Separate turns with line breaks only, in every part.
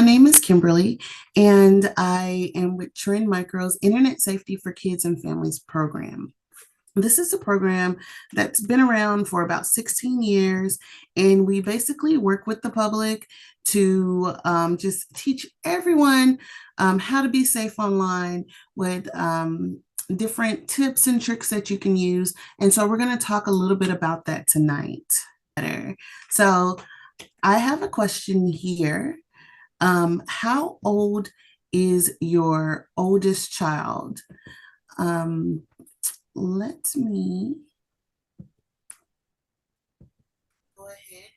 name is Kimberly, and I am with Trend Micro's Internet Safety for Kids and Families program. This is a program that's been around for about 16 years, and we basically work with the public to just teach everyone how to be safe online with different tips and tricks that you can use. And so we're going to talk a little bit about that tonight. So I have a question here. How old is your oldest child? Um, Let me go ahead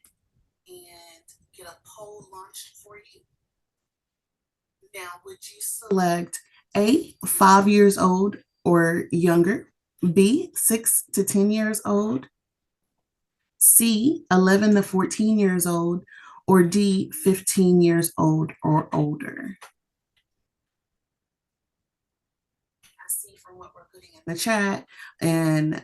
and get a poll launched for you. Now, would you select A, 5 years old or younger, B, 6 to 10 years old, C, 11 to 14 years old, or D, 15 years old or older? I see from what we're putting in the chat and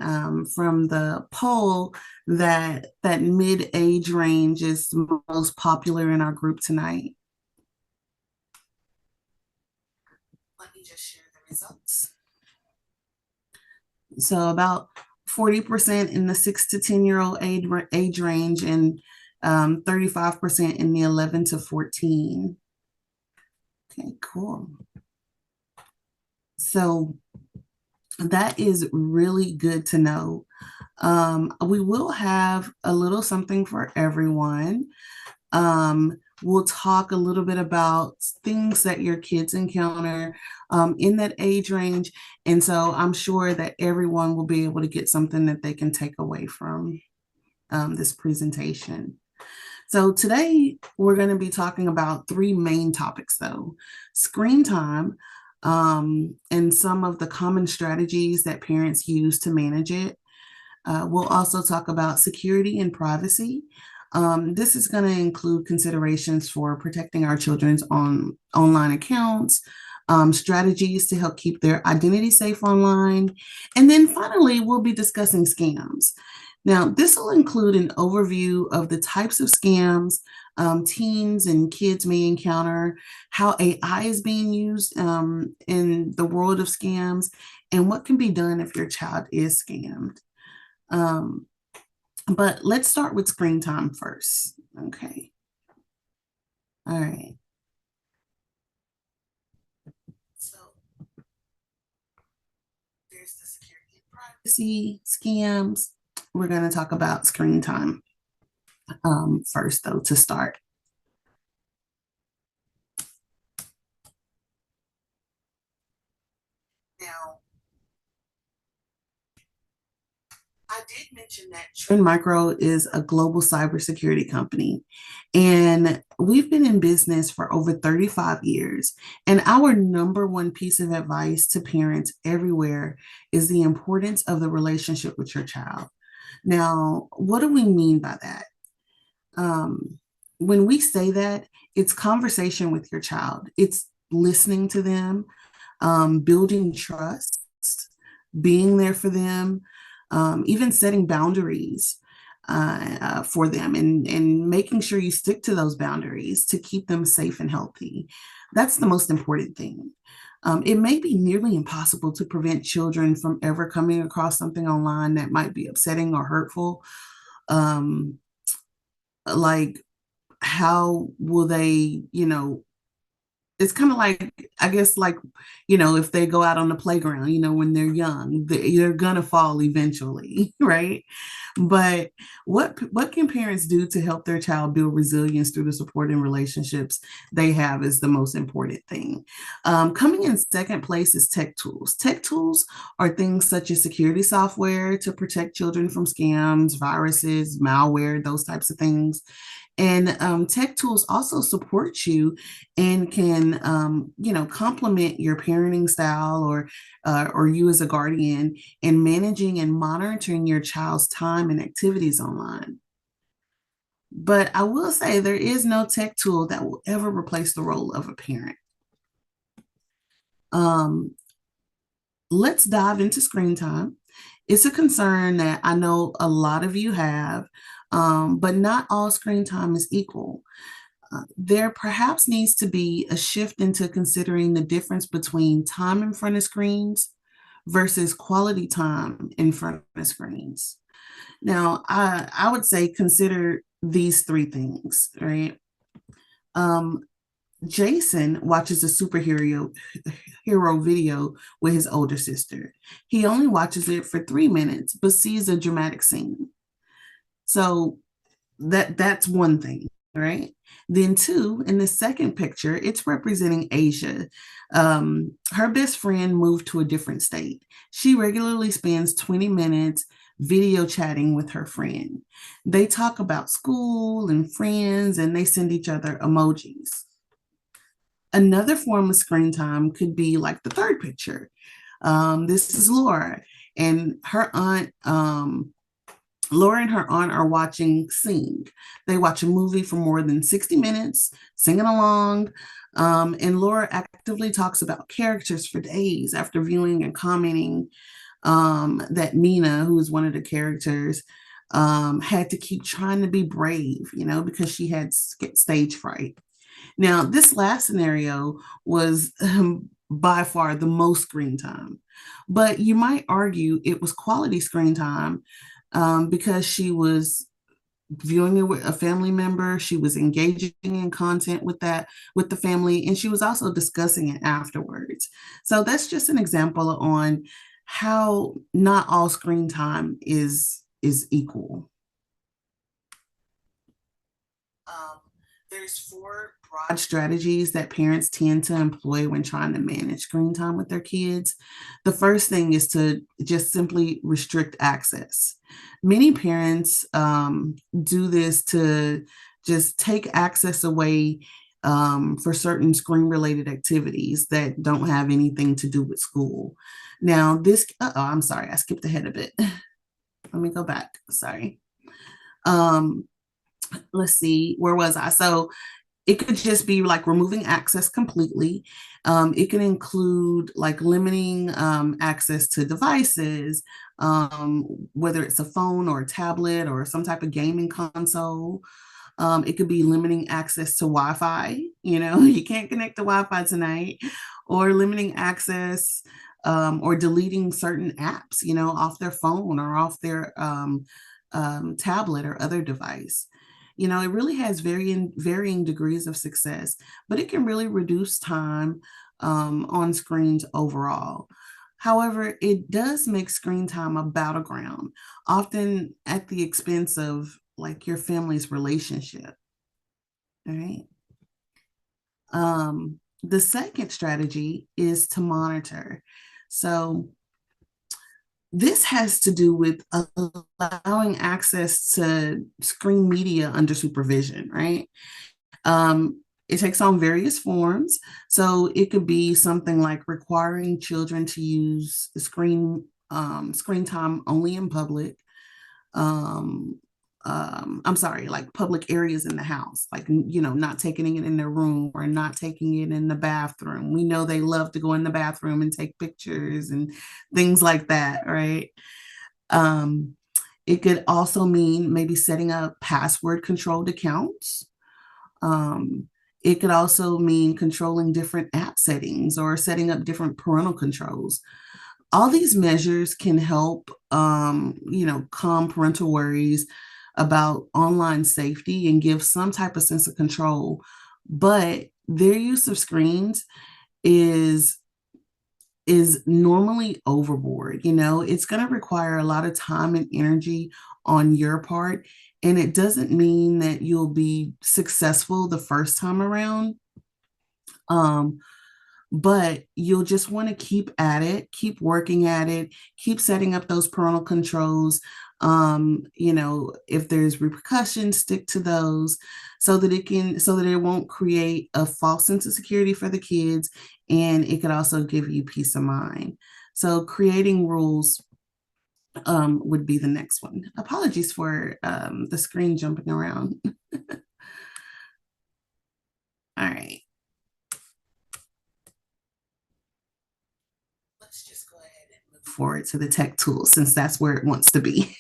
from the poll that mid-age range is most popular in our group tonight. Let me just share the results. So about 40% in the 6 to 10-year-old age range and 35% in the 11 to 14. Okay, cool. So that is really good to know. We will have a little something for everyone. We'll talk a little bit about things that your kids encounter in that age range. And so I'm sure that everyone will be able to get something that they can take away from this presentation. So today we're going to be talking about three main topics though: screen time, and some of the common strategies that parents use to manage it. We'll also talk about security and privacy. This is going to include considerations for protecting our children's online accounts, strategies to help keep their identity safe online. And then finally, we'll be discussing scams. Now, this will include an overview of the types of scams teens and kids may encounter, how AI is being used in the world of scams, and what can be done if your child is scammed. But let's start with screen time first. Okay. All right. So there's the security and privacy scams. We're going to talk about screen time first, though, to start. Now, I did mention that Trend Micro is a global cybersecurity company, and we've been in business for over 35 years. And our number one piece of advice to parents everywhere is the importance of the relationship with your child. Now, what do we mean by that? When we say that, it's conversation with your child, it's listening to them, building trust, being there for them, even setting boundaries for them and making sure you stick to those boundaries to keep them safe and healthy. That's the most important thing. It may be nearly impossible to prevent children from ever coming across something online that might be upsetting or hurtful. Like, how will they, it's kind of like, I guess, like, if they go out on the playground, when they're young, they're gonna fall eventually, right? But what can parents do to help their child build resilience through the support and relationships they have is the most important thing. Coming in second place is tech tools. Tech tools are things such as security software to protect children from scams, viruses, malware, those types of things. And tech tools also support you and can, complement your parenting style or you as a guardian in managing and monitoring your child's time and activities online. But I will say there is no tech tool that will ever replace the role of a parent. Let's dive into screen time. It's a concern that I know a lot of you have, but not all screen time is equal. There perhaps needs to be a shift into considering the difference between time in front of screens versus quality time in front of screens. Now, I would say consider these three things, right? Um, Jason watches a superhero hero video with his older sister. He only watches it for 3 minutes, but sees a dramatic scene. So that's one thing, right? Then two, in the second picture, it's representing Asia. Her best friend moved to a different state. She regularly spends 20 minutes video chatting with her friend. They talk about school and friends, and they send each other emojis. Another form of screen time could be like the third picture. This is Laura and her aunt. Laura and her aunt are watching Sing. They watch a movie for more than 60 minutes, singing along. And Laura actively talks about characters for days after viewing and commenting that Mina, who is one of the characters, had to keep trying to be brave, because she had stage fright. Now, this last scenario was by far the most screen time, but you might argue it was quality screen time because she was viewing it with a family member. She was engaging in content with the family, and she was also discussing it afterwards. So that's just an example on how not all screen time is equal. Um, there's four broad strategies that parents tend to employ when trying to manage screen time with their kids. The first thing is to just simply restrict access. Many parents do this to just take access away for certain screen related activities that don't have anything to do with school. Now, I'm sorry, I skipped ahead a bit. Let me go back. Sorry. Um, let's see, where was I? So it could just be like removing access completely. It can include like limiting access to devices, whether it's a phone or a tablet or some type of gaming console. It could be limiting access to Wi-Fi. You can't connect to Wi-Fi tonight, or limiting access or deleting certain apps, off their phone or off their tablet or other device. It really has varying degrees of success, but it can really reduce time on screens overall. However, it does make screen time a battleground, often at the expense of like your family's relationship. All right. The second strategy is to monitor. So this has to do with allowing access to screen media under supervision, right? It takes on various forms. So it could be something like requiring children to use the screen time only in public. Um, I'm sorry, like public areas in the house, like, not taking it in their room or not taking it in the bathroom. We know they love to go in the bathroom and take pictures and things like that, right? Um, it could also mean maybe setting up password controlled accounts. Um, it could also mean controlling different app settings or setting up different parental controls. All these measures can help, calm parental worries about online safety and give some type of sense of control. But their use of screens is is normally overboard. It's going to require a lot of time and energy on your part, and it doesn't mean that you'll be successful the first time around. Um, but you'll just want to keep at it, keep working at it, keep setting up those parental controls. If there's repercussions, stick to those so that it won't create a false sense of security for the kids, and it could also give you peace of mind. So creating rules would be the next one. Apologies for the screen jumping around. All right. Let's just go ahead and move forward to the tech tools since that's where it wants to be.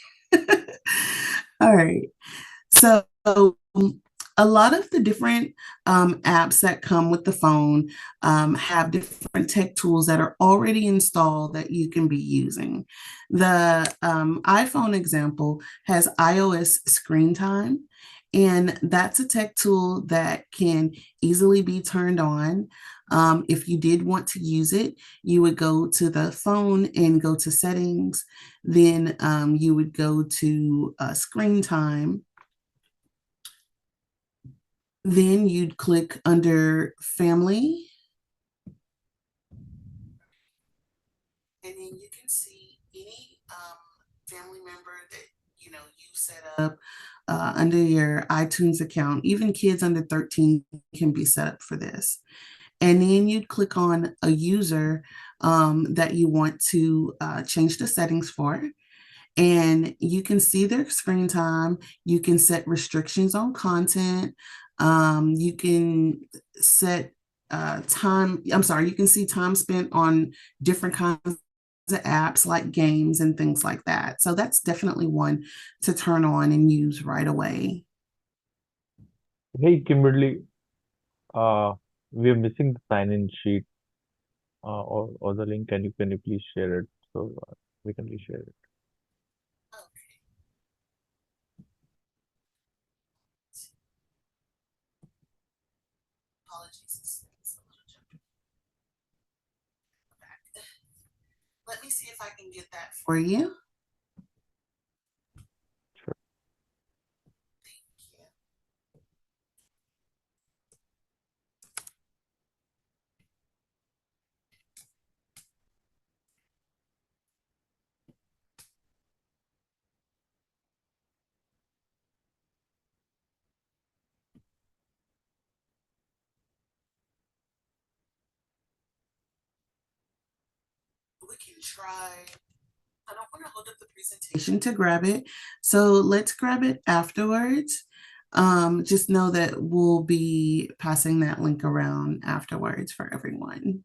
All right. So A lot of the different apps that come with the phone have different tech tools that are already installed that you can be using. The iPhone example has iOS screen time, and that's a tech tool that can easily be turned on. If you did want to use it, you would go to the phone and go to settings. Then you would go to screen time. Then you'd click under family, and then you can see any family member that you set up under your iTunes account. Even kids under 13 can be set up for this. And then you'd click on a user that you want to change the settings for. And you can see their screen time. You can set restrictions on content. You can set time, I'm sorry, you can see time spent on different kinds of apps like games and things like that. So that's definitely one to turn on and use right away.
Hey, Kimberly, uh, we are missing the sign-in sheet or the link. Can you please share it so we can reshare it?
Apologies. Let me see if I can get that for you.
Sure.
We can try. I don't want to hold up the presentation to grab it. So let's grab it afterwards. Just know that we'll be passing that link around afterwards for everyone.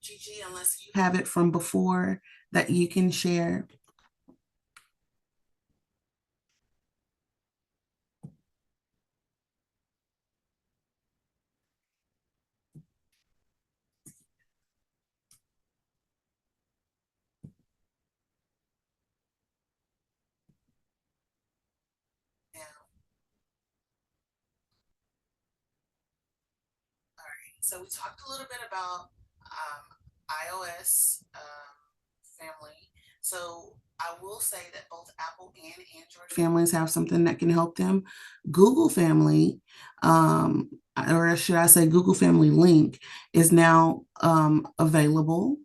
Gigi, unless you have it from before that you can share. Now, all right. So we talked a little bit about iOS family. So I will say that both Apple and Android families have something that can help them. Google Family, um, or should I say Google Family Link, is now available,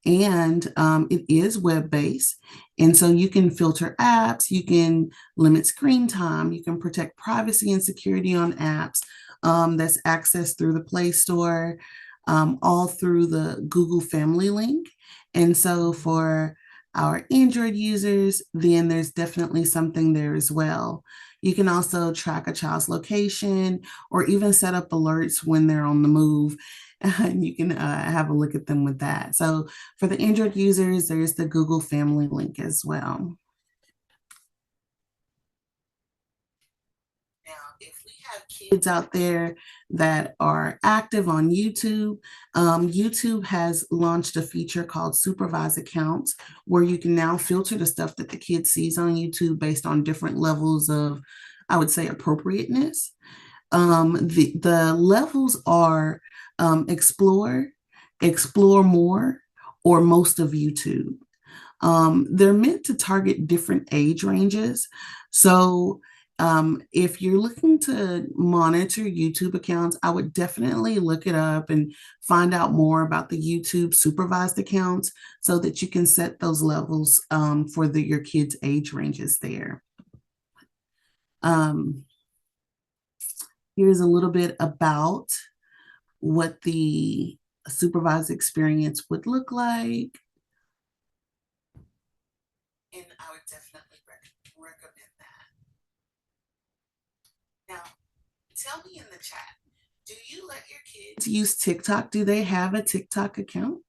and it is web-based. And so you can filter apps, you can limit screen time, you can protect privacy and security on apps that's accessed through the Play Store, all through the Google Family link. And so for our Android users, then there's definitely something there as well. You can also track a child's location or even set up alerts when they're on the move. And you can have a look at them with that. So for the Android users, there's the Google Family link as well. Now, if we have kids out there that are active on YouTube, YouTube has launched a feature called Supervised Accounts, where you can now filter the stuff that the kid sees on YouTube based on different levels of, I would say, appropriateness. The levels are explore, explore more, or most of YouTube. They're meant to target different age ranges. So if you're looking to monitor YouTube accounts, I would definitely look it up and find out more about the YouTube supervised accounts so that you can set those levels for your kids' age ranges there. Um, Here's a little bit about what the supervised experience would look like. And I would definitely recommend that. Now, tell me in the chat, do you let your kids use TikTok? Do they have a TikTok account?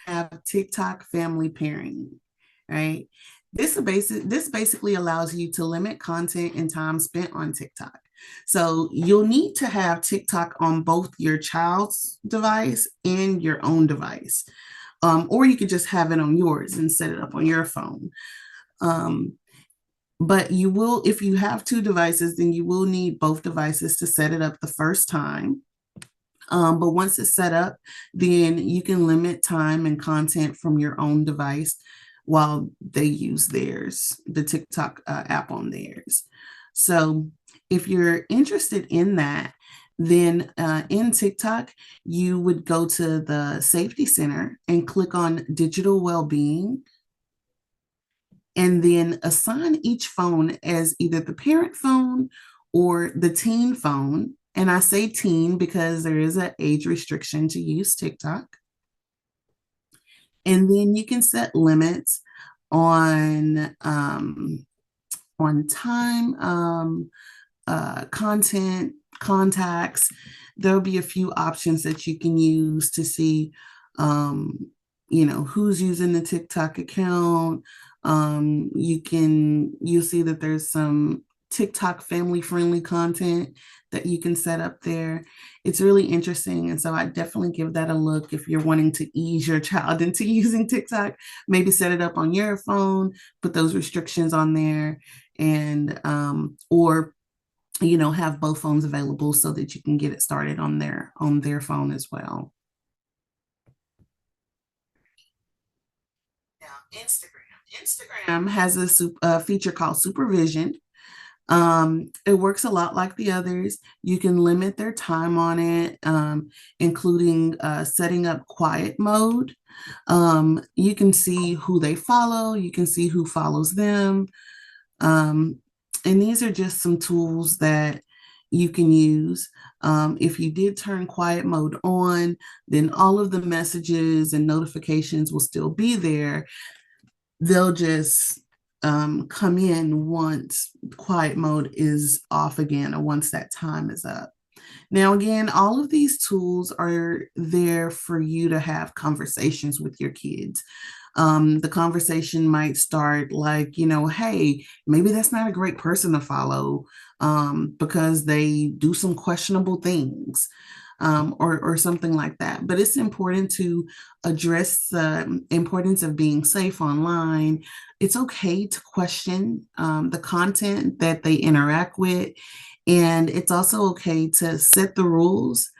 have TikTok family pairing, right? This basically allows you to limit content and time spent on TikTok. So you'll need to have TikTok on both your child's device and your own device. Or you could just have it on yours and set it up on your phone. Um, but you will, if you have two devices, then you will need both devices to set it up the first time. But once it's set up, then you can limit time and content from your own device while they use theirs, the TikTok app on theirs. So if you're interested in that, then in TikTok, you would go to the Safety Center and click on Digital Wellbeing, and then assign each phone as either the parent phone or the teen phone. And I say teen because there is an age restriction to use TikTok. And then you can set limits on time, content, contacts. There'll be a few options that you can use to see, who's using the TikTok account. You'll see that there's some TikTok family friendly content that you can set up there. It's really interesting. And so I definitely give that a look if you're wanting to ease your child into using TikTok. Maybe set it up on your phone, put those restrictions on there, and or have both phones available so that you can get it started on their phone as well. Now, Instagram has a feature called supervision. It works a lot like the others. You can limit their time on it, including setting up quiet mode. You can see who they follow, you can see who follows them. Um, and these are just some tools that you can use. If you did turn quiet mode on, then all of the messages and notifications will still be there. They'll just come in once quiet mode is off again or once that time is up. Now, again, all of these tools are there for you to have conversations with your kids. The conversation might start like, hey, maybe that's not a great person to follow because they do some questionable things. Or something like that. But it's important to address the importance of being safe online. It's okay to question the content that they interact with. And it's also okay to set the rules,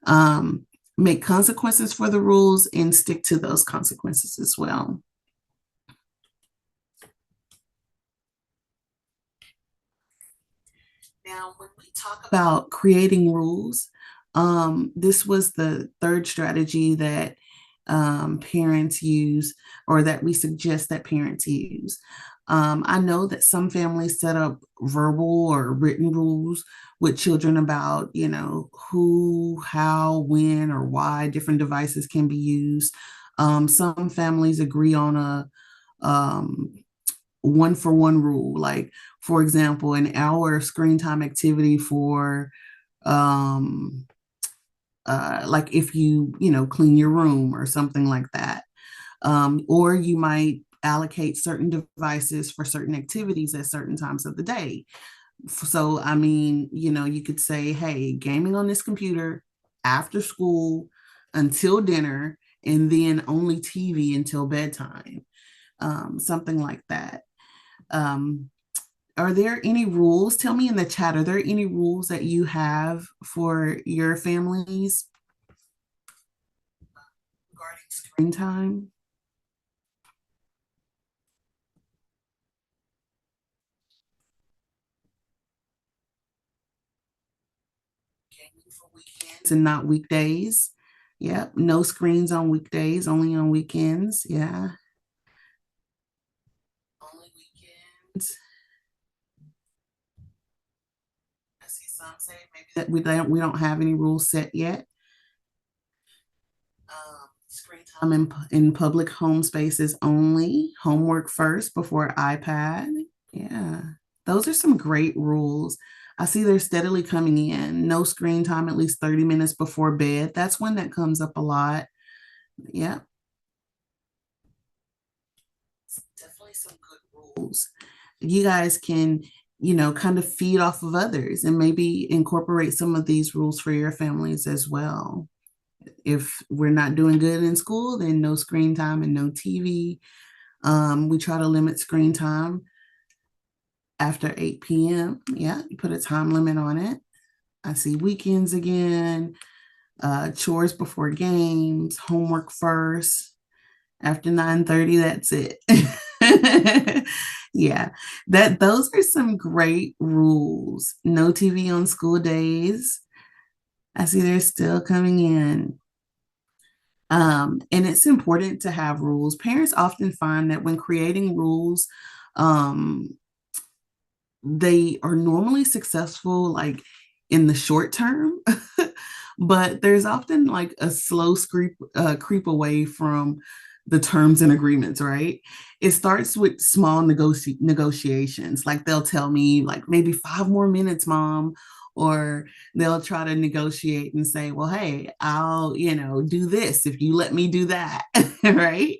um, make consequences for the rules, and stick to those consequences as well. Now, when we talk about creating rules, this was the third strategy that parents use, or that we suggest that parents use. I know that some families set up verbal or written rules with children about, who, how, when, or why different devices can be used. Some families agree on a one for one rule, like, for example, an hour of screen time activity for um, like if clean your room or something like that. Or you might allocate certain devices for certain activities at certain times of the day. So, I mean, you could say, hey, gaming on this computer after school until dinner, and then only TV until bedtime, something like that. Um, are there any rules? Tell me in the chat, are there any rules that you have for your families regarding screen time? Gaming for weekends and not weekdays. Yep. No screens on weekdays, only on weekends. Yeah. Only weekends. I see some say maybe that we don't have any rules set yet. Screen time in public home spaces only. Homework first before iPad. Yeah. Those are some great rules. I see they're steadily coming in. No screen time at least 30 minutes before bed. That's one that comes up a lot. Yeah. definitely some good rules. You guys can, kind of feed off of others and maybe incorporate some of these rules for your families as well. If we're not doing good in school, then no screen time and no TV. We try to limit screen time after 8 p.m. Yeah, you put a time limit on it. I see weekends again, chores before games, homework first. After 9:30, that's it. Yeah, that those are some great rules. No TV on school days. I see they're still coming in. And it's important to have rules. Parents often find that when creating rules, um, they are normally successful like in the short term, but there's often like a slow creep away from the terms and agreements, right? It starts with small negotiations. Like they'll tell me like maybe 5 more minutes, mom, or they'll try to negotiate and say, well, hey, I'll, do this if you let me do that, right?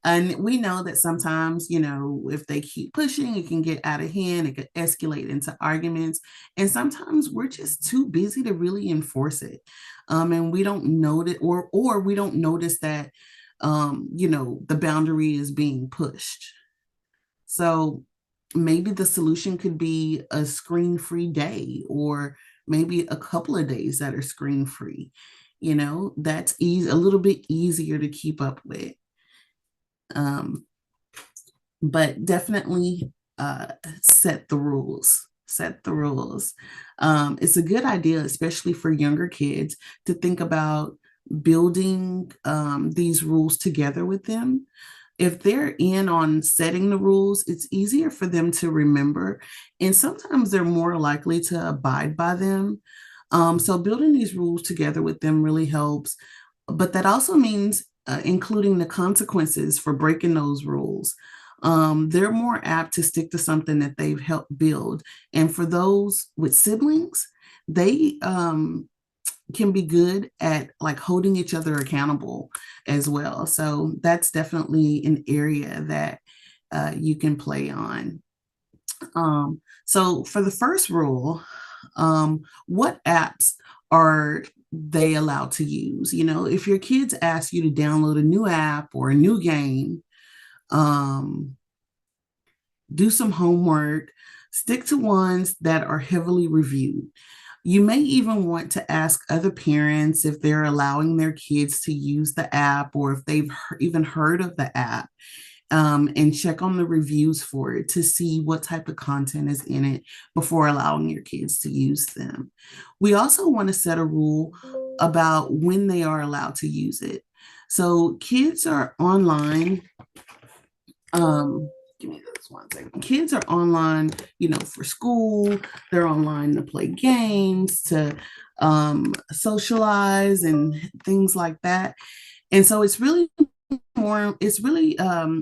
And we know that sometimes, if they keep pushing, it can get out of hand, it could escalate into arguments. And sometimes we're just too busy to really enforce it. And we don't notice, or we don't notice that, the boundary is being pushed. So maybe the solution could be a screen-free day, or maybe a couple of days that are screen-free. That's easy, a little bit easier to keep up with. Um, but definitely set the rules. Set the rules. It's a good idea, especially for younger kids, to think about building these rules together with them. If they're in on setting the rules, it's easier for them to remember, and sometimes they're more likely to abide by them. So, building these rules together with them really helps. But that also means including the consequences for breaking those rules. They're more apt to stick to something that they've helped build. And for those with siblings, they can be good at like holding each other accountable as well. So that's definitely an area that you can play on. So for the first rule, what apps are they allowed to use? If your kids ask you to download a new app or a new game, um, do some homework, stick to ones that are heavily reviewed. You may even want to ask other parents if they're allowing their kids to use the app or if they've even heard of the app, and check on the reviews for it to see what type of content is in it before allowing your kids to use them. We also want to set a rule about when they are allowed to use it. So kids are online. Give me this one second. Kids are online, for school. They're online to play games, to socialize, and things like that. And so it's really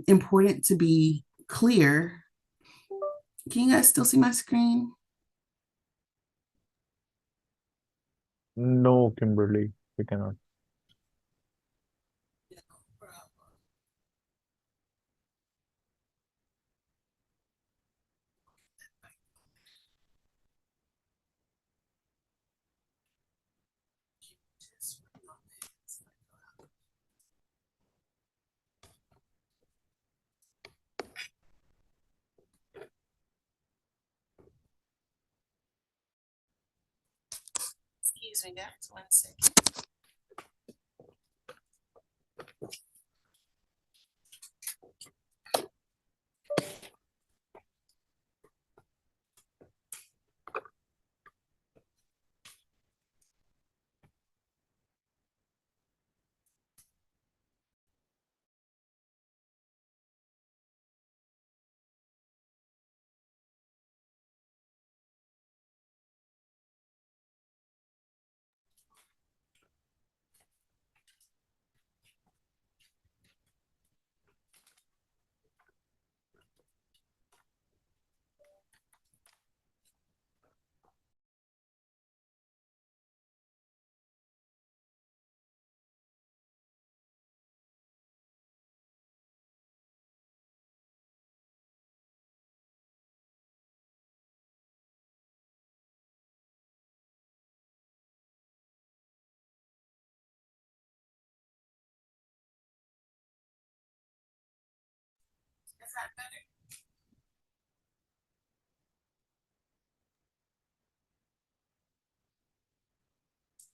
important to be clear. Can you guys still see my screen?
No, Kimberly, we cannot.
Excuse me, guys, 1 second.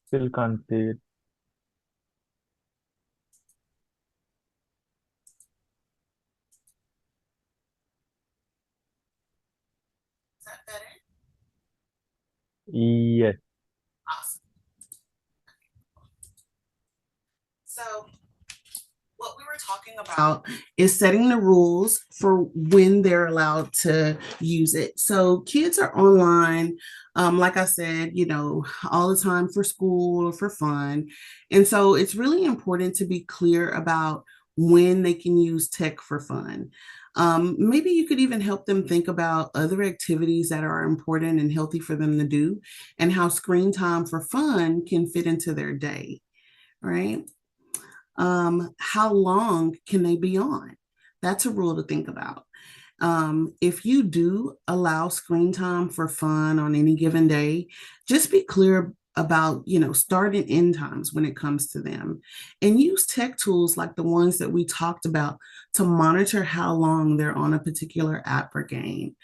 Still can't say it. Yes.
Awesome. So what we were talking about is setting the rules for when they're allowed to use it. So kids are online, like I said, all the time for school or for fun. And so it's really important to be clear about when they can use tech for fun. Maybe you could even help them think about other activities that are important and healthy for them to do and how screen time for fun can fit into their day, right? How long can they be on? That's a rule to think about. If you do allow screen time for fun on any given day, just be clear about start and end times when it comes to them, and use tech tools like the ones that we talked about to monitor how long they're on a particular app or game,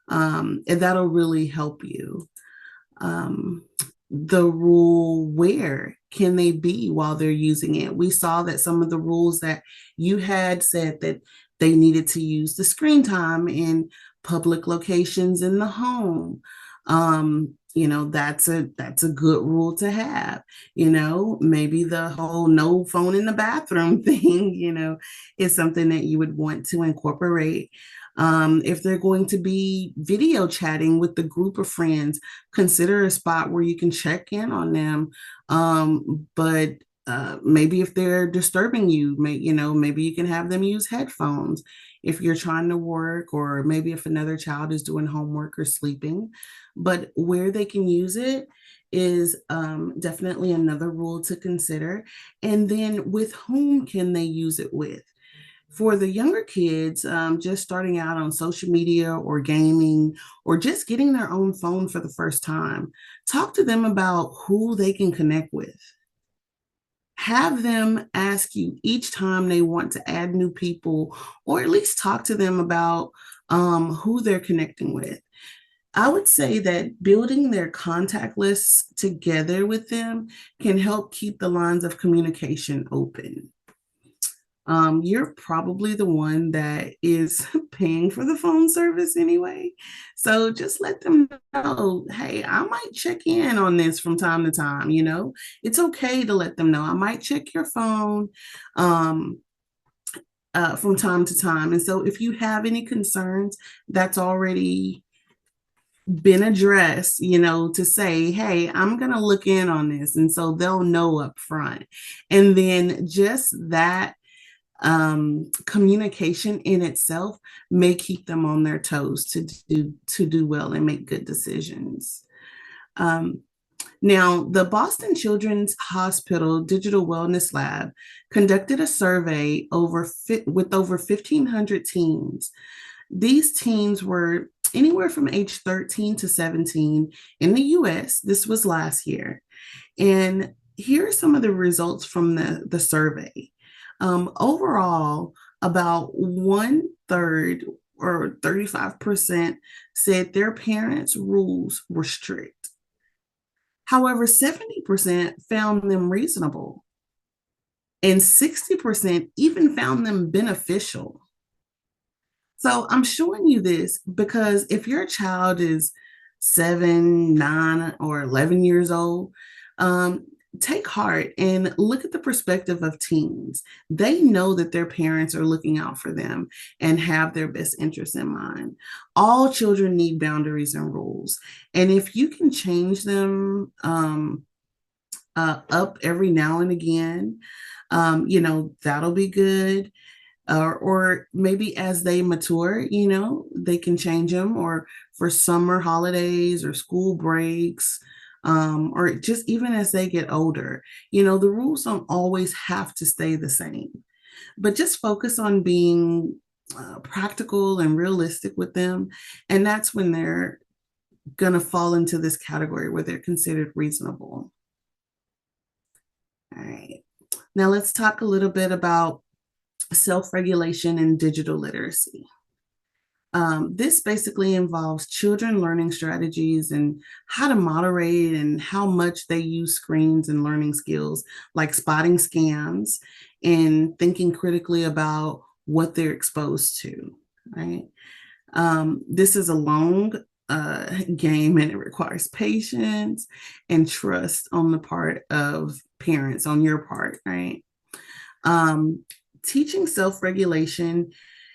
and that'll really help you. um, the rule, where can they be while they're using it? We saw that some of the rules that you had said that they needed to use the screen time in public locations in the home. That's a good rule to have. Maybe the whole no phone in the bathroom thing, is something that you would want to incorporate. If they're going to be video chatting with the group of friends, consider a spot where you can check in on them. But maybe if they're disturbing you, maybe you can have them use headphones if you're trying to work, or maybe if another child is doing homework or sleeping. But where they can use it is definitely another rule to consider. And then with whom can they use it with? For the younger kids, just starting out on social media or gaming or just getting their own phone for the first time, talk to them about who they can connect with. Have them ask you each time they want to add new people, or at least talk to them about who they're connecting with. I would say that building their contact lists together with them can help keep the lines of communication open. You're probably the one that is paying for the phone service anyway. So just let them know, hey, I might check in on this from time to time. It's okay to let them know. I might check your phone um, from time to time. And so if you have any concerns, that's already been addressed, to say, hey, I'm going to look in on this. And so they'll know up front. And then just that communication in itself may keep them on their toes to do well and make good decisions. Um, Now, the Boston Children's Hospital Digital Wellness Lab conducted a survey with over 1,500 teens. These teens were anywhere from age 13 to 17 in the US. This was last year. And here are some of the results from the survey. Overall, about one third or 35% said their parents' rules were strict. However, 70% found them reasonable, and 60% even found them beneficial. So I'm showing you this because if your child is 7, 9, or 11 years old, um, take heart and look at the perspective of teens. They know that their parents are looking out for them and have their best interests in mind. All children need boundaries and rules. And if you can change them up every now and again, that'll be good. Or maybe as they mature, they can change them, or for summer holidays or school breaks, or just even as they get older. The rules don't always have to stay the same, but just focus on being practical and realistic with them. And that's when they're going to fall into this category where they're considered reasonable. All right. Now let's talk a little bit about self regulation, and digital literacy. This basically involves children learning strategies and how to moderate and how much they use screens and learning skills like spotting scams and thinking critically about what they're exposed to, right? This is a long game and it requires patience and trust on the part of parents, on your part, right? Um, Teaching self regulation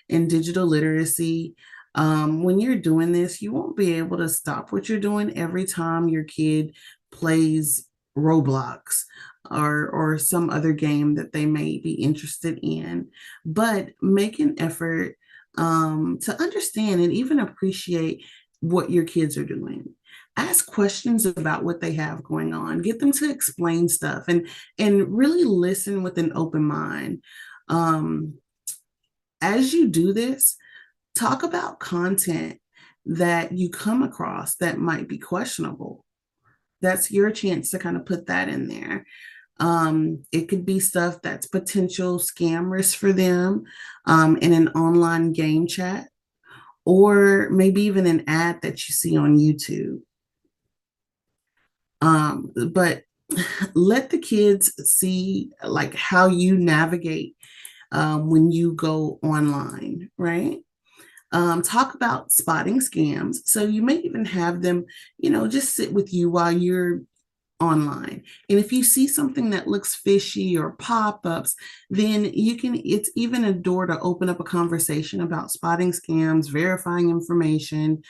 and digital literacy. When you're doing this, you won't be able to stop what you're doing every time your kid plays Roblox or some other game that they may be interested in. But make an effort to understand and even appreciate what your kids are doing. Ask questions about what they have going on. Get them to explain stuff and really listen with an open mind. Um, as you do this, talk about content that you come across that might be questionable. That's your chance to kind of put that in there. It could be stuff that's potential scam risk for them in an online game chat, or maybe even an ad that you see on YouTube. But let the kids see like how you navigate when you go online, right? Talk about spotting scams. So you may even have them, just sit with you while you're online. And if you see something that looks fishy or pop-ups, then it's even a door to open up a conversation about spotting scams, verifying information,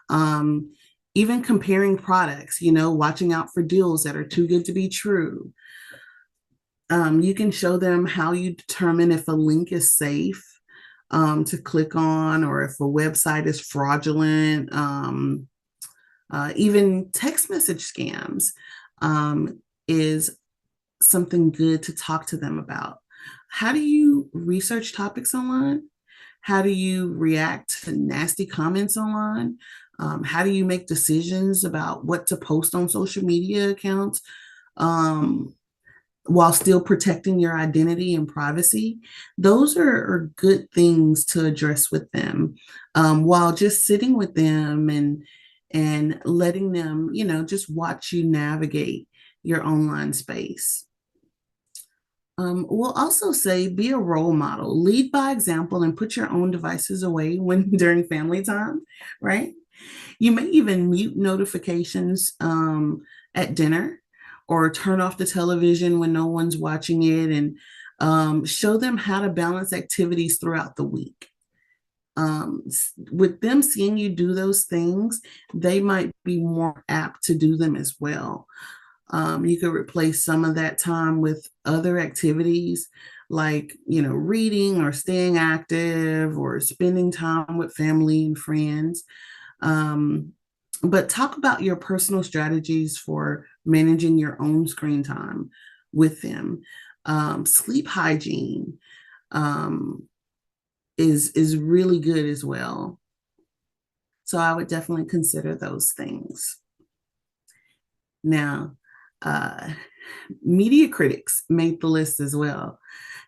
um, even comparing products, watching out for deals that are too good to be true. You can show them how you determine if a link is safe to click on or if a website is fraudulent. Even text message scams is something good to talk to them about. How do you research topics online? How do you react to nasty comments online? How do you make decisions about what to post on social media accounts um, while still protecting your identity and privacy? Those are good things to address with them while just sitting with them and letting them, just watch you navigate your online space. We'll also say be a role model, lead by example, and put your own devices away when during family time, right? You may even mute notifications at dinner or turn off the television when no one's watching it and show them how to balance activities throughout the week. With them seeing you do those things, they might be more apt to do them as well. You could replace some of that time with other activities like, reading or staying active or spending time with family and friends. Um, but talk about your personal strategies for managing your own screen time with them. Sleep hygiene is really good as well. So I would definitely consider those things. Now, uh, media critics made the list as well.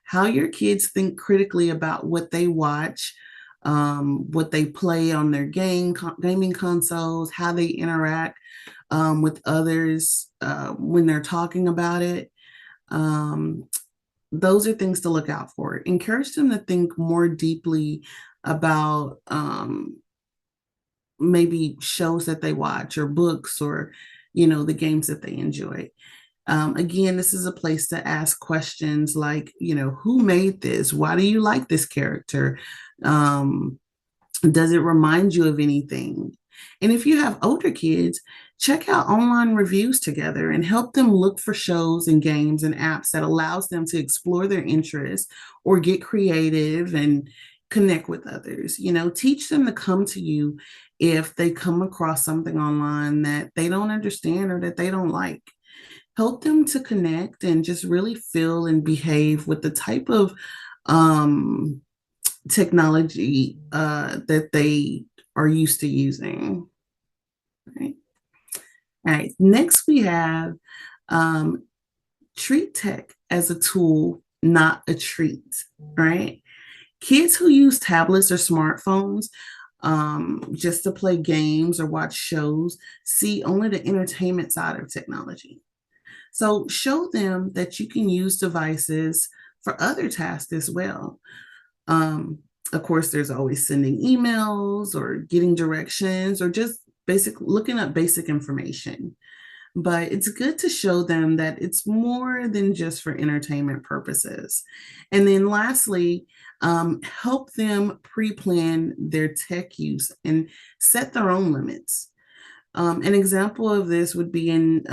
How your kids think critically about what they watch, what they play on their gaming consoles, how they interact with others when they're talking about it. Um, those are things to look out for. Encourage them to think more deeply about maybe shows that they watch or books or, the games that they enjoy. Again, this is a place to ask questions like, who made this? Why do you like this character? Um, does it remind you of anything? And if you have older kids, check out online reviews together and help them look for shows and games and apps that allows them to explore their interests or get creative and connect with others. Teach them to come to you if they come across something online that they don't understand or that they don't like. Help them to connect and just really feel and behave with the type of um, technology that they are used to using. Right. All right. Next, we have treat tech as a tool, not a treat. Right. Kids who use tablets or smartphones just to play games or watch shows see only the entertainment side of technology. So show them that you can use devices for other tasks as well. Um, of course, there's always sending emails or getting directions or just basic looking up basic information. But it's good to show them that it's more than just for entertainment purposes. And then lastly, help them pre-plan their tech use and set their own limits. An example of this would be in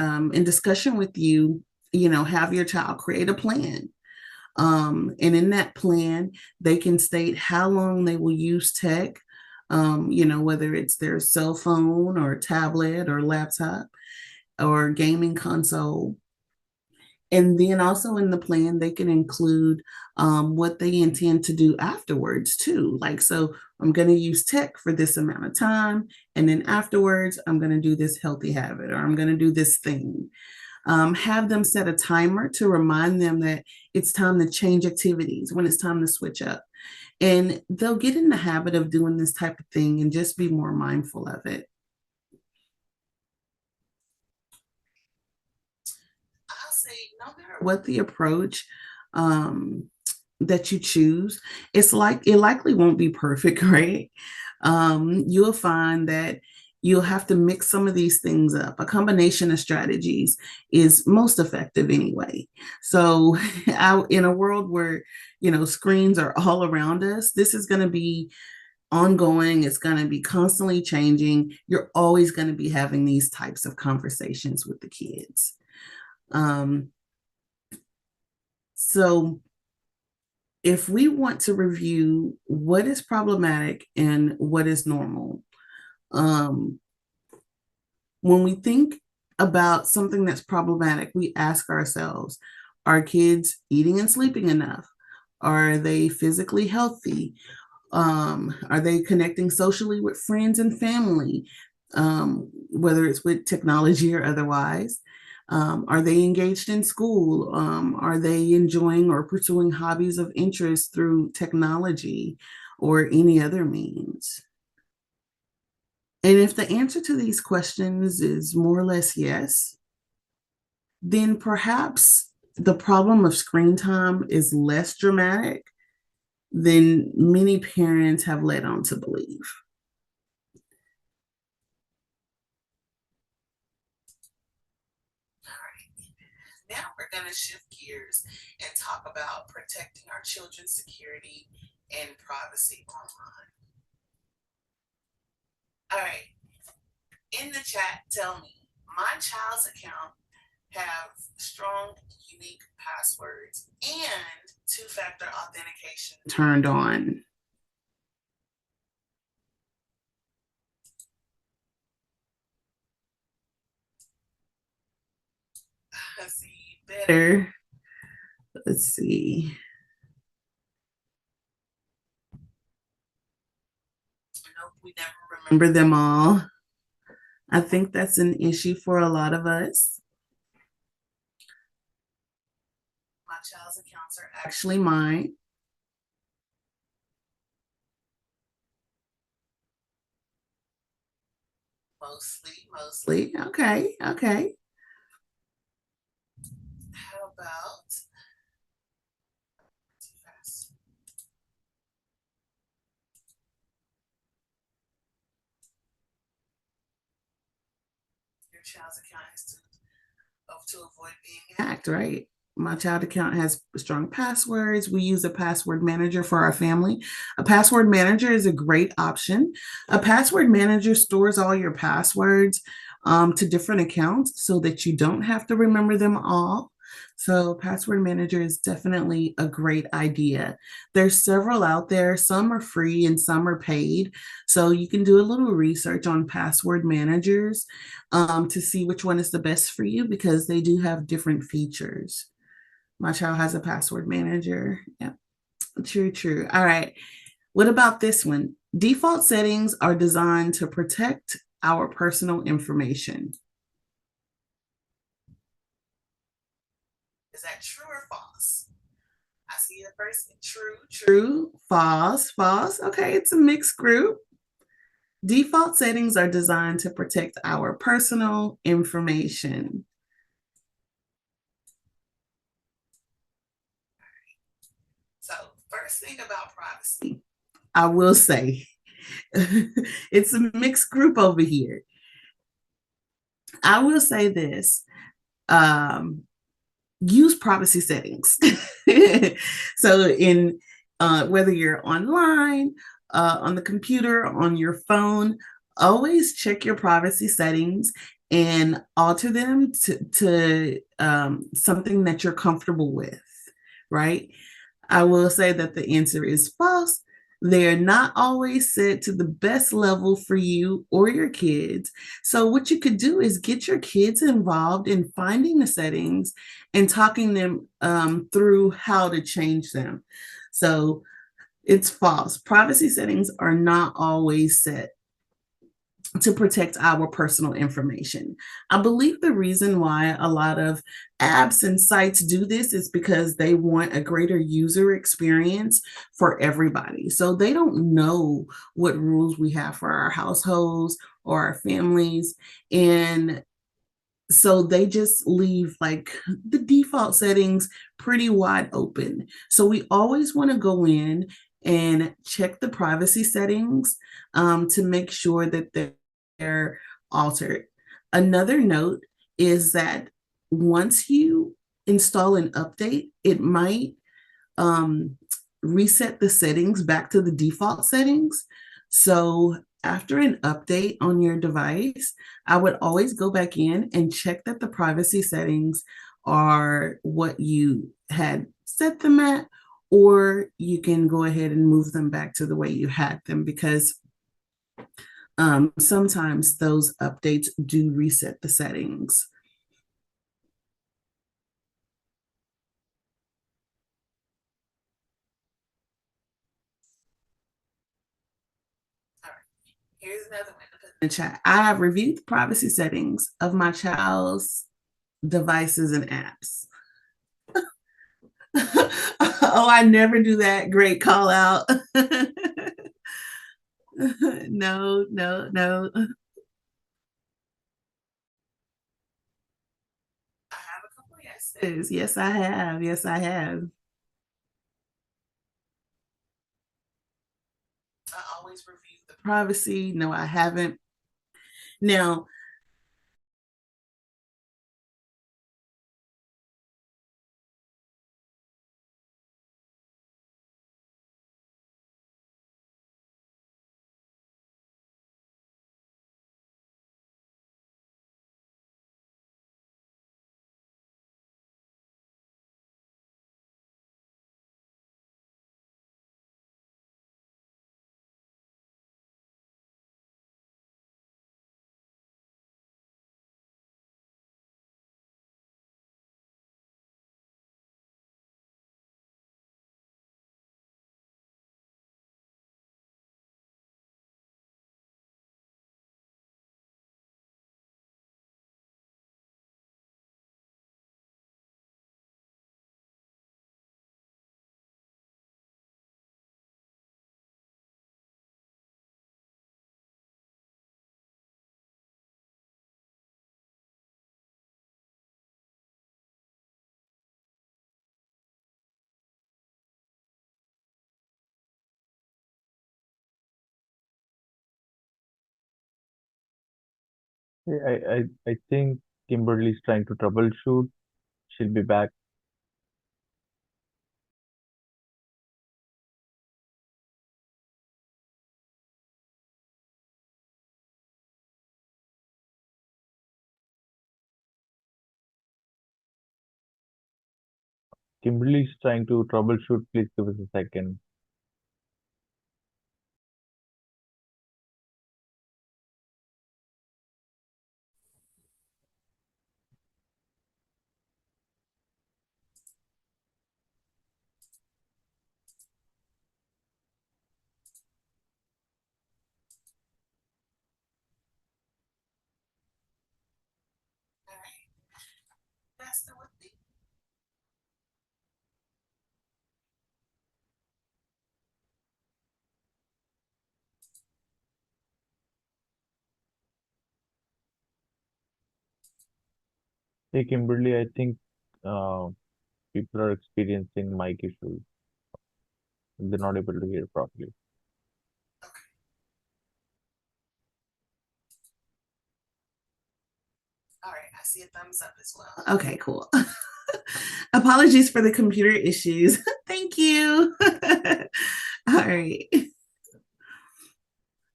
discussion with you. You know, have your child create a plan, and in that plan, they can state how long they will use tech. You know, whether it's their cell phone or tablet or laptop or gaming console. And then also in the plan, they can include what they intend to do afterwards too. Like, so I'm going to use tech for this amount of time. And then afterwards, I'm going to do this healthy habit or I'm going to do this thing. Have them set a timer to remind them that it's time to change activities, when it's time to switch up. And they'll get in the habit of doing this type of thing and just be more mindful of it. I'll say no matter what the approach um, that you choose, it's like it likely won't be perfect, right? You'll find that you'll have to mix some of these things up. A combination of strategies is most effective anyway. So, in a world where screens are all around us, this is going to be ongoing. It's going to be constantly changing. You're always going to be having these types of conversations with the kids. Um, so if we want to review what is problematic and what is normal, um, when we think about something that's problematic, we ask ourselves, are kids eating and sleeping enough? Are they physically healthy? Are they connecting socially with friends and family, whether it's with technology or otherwise? Are they engaged in school? Are they enjoying or pursuing hobbies of interest through technology or any other means? And if the answer to these questions is more or less yes, then perhaps the problem of screen time is less dramatic than many parents have led on to believe. All right. Now we're going to shift gears and talk about protecting our children's security and privacy online. All right. In the chat, tell me, my child's account have strong, unique passwords and two-factor authentication turned on. Let's see. Better. Let's see. Nope, we never remember them all. I think that's an issue for a lot of us. My child's accounts are actually mine. Mostly. Okay, okay. How about too fast? Your child's account is to avoid being hacked, right? My child account has strong passwords. We use a password manager for our family. A password manager is a great option. A password manager stores all your passwords to different accounts so that you don't have to remember them all. So, password manager is definitely a great idea. There's several out there. Some are free and some are paid. So, you can do a little research on password managers to see which one is the best for you because they do have different features. My child has a password manager. Yeah, true. All right. What about this one? Default settings are designed to protect our personal information. Is that true or false? I see the person. True, true, false, false. Okay, it's a mixed group. Default settings are designed to protect our personal information. So, first thing about privacy, I will say it's a mixed group over here. I will say this. Um, Use privacy settings. So in whether you're online, on the computer, on your phone, always check your privacy settings and alter them to something that you're comfortable with, right? I will say that the answer is false. They're not always set to the best level for you or your kids. So, what you could do is get your kids involved in finding the settings and talking them through how to change them. So, it's false. Privacy settings are not always set to protect our personal information. I believe the reason why a lot of apps and sites do this is because they want a greater user experience for everybody. So they don't know what rules we have for our households or our families. And so they just leave like the default settings pretty wide open. So we always want to go in and check the privacy settings to make sure that they're altered. Another note is that once you install an update, it might um, reset the settings back to the default settings. So after an update on your device, I would always go back in and check that the privacy settings are what you had set them at, or you can go ahead and move them back to the way you had them because sometimes those updates do reset the settings. All right. Here's another one to put in the chat. I have reviewed the privacy settings of my child's devices and apps. Oh, I never do that. Great call out. No, no, no. I have a couple of yeses. Yes, I have. Yes, I have. I always review the privacy. No, I haven't. Now,
I think Kimberly is trying to troubleshoot. She'll be back. Kimberly is trying to troubleshoot. Please give us a second.
all right, that's the one thing.
Hey Kimberly, I think uh, people are experiencing mic issues. They're not able to hear properly.
All right, I see a thumbs up as well. Okay, cool. Apologies for the computer issues. Thank you. All right.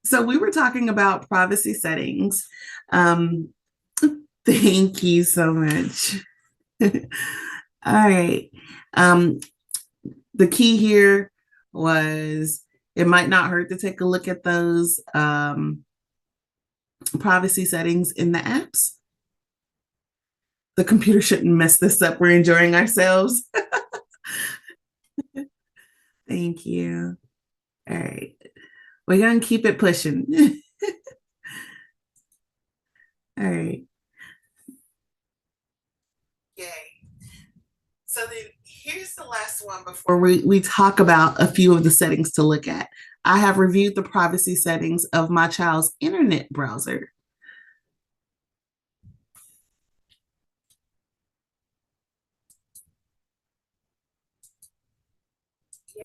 So we were talking about privacy settings. Um, thank you so much. All right. Um, the key here was it might not hurt to take a look at those privacy settings in the apps. The computer shouldn't mess this up. We're enjoying ourselves. Thank you. All right. We're going to keep it pushing. All right. Yay. So then here's the last one before we talk about a few of the settings to look at. I have reviewed the privacy settings of my child's internet browser.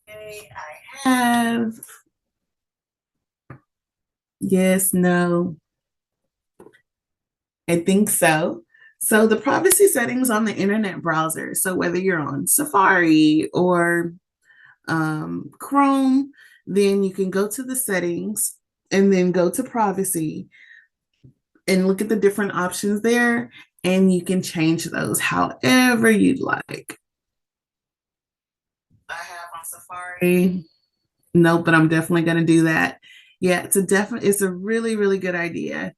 Yay, I have. Yes, no, I think so. So the privacy settings on the internet browser, so whether you're on Safari or Chrome, then you can go to the settings and then go to privacy and look at the different options there, and you can change those however you'd like. I have on Safari. No, but I'm definitely going to do that. Yeah, it's a really, really good idea.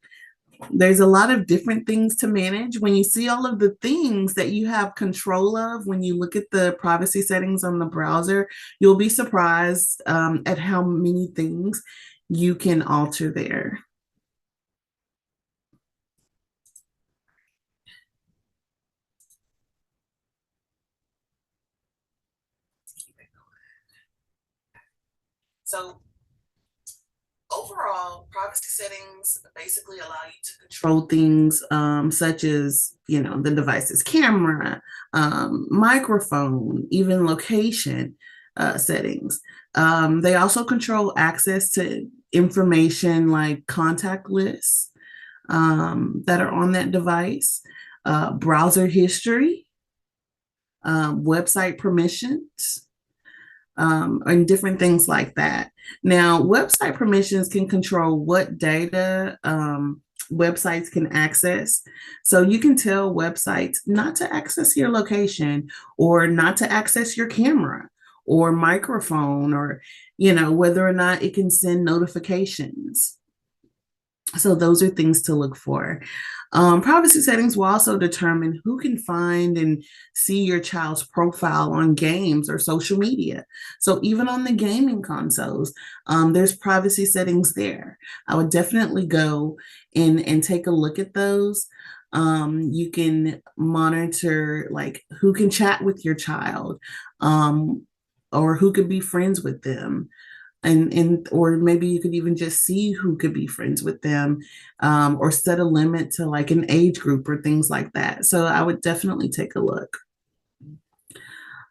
There's a lot of different things to manage. When you see all of the things that you have control of, when you look at the privacy settings on the browser, you'll be surprised at how many things you can alter there. So overall, privacy settings basically allow you to control things such as, the device's camera, microphone, even location settings. They also control access to information like contact lists that are on that device, browser history, website permissions, and different things like that. Now, website permissions can control what data websites can access. So you can tell websites not to access your location or not to access your camera or microphone or, whether or not it can send notifications. So those are things to look for. Privacy settings will also determine who can find and see your child's profile on games or social media. So even on the gaming consoles, there's privacy settings there. I would definitely go and take a look at those. You can monitor like who can chat with your child, or who could be friends with them, and or maybe you could even just see who could be friends with them, or set a limit to like an age group or things like that. So I would definitely take a look.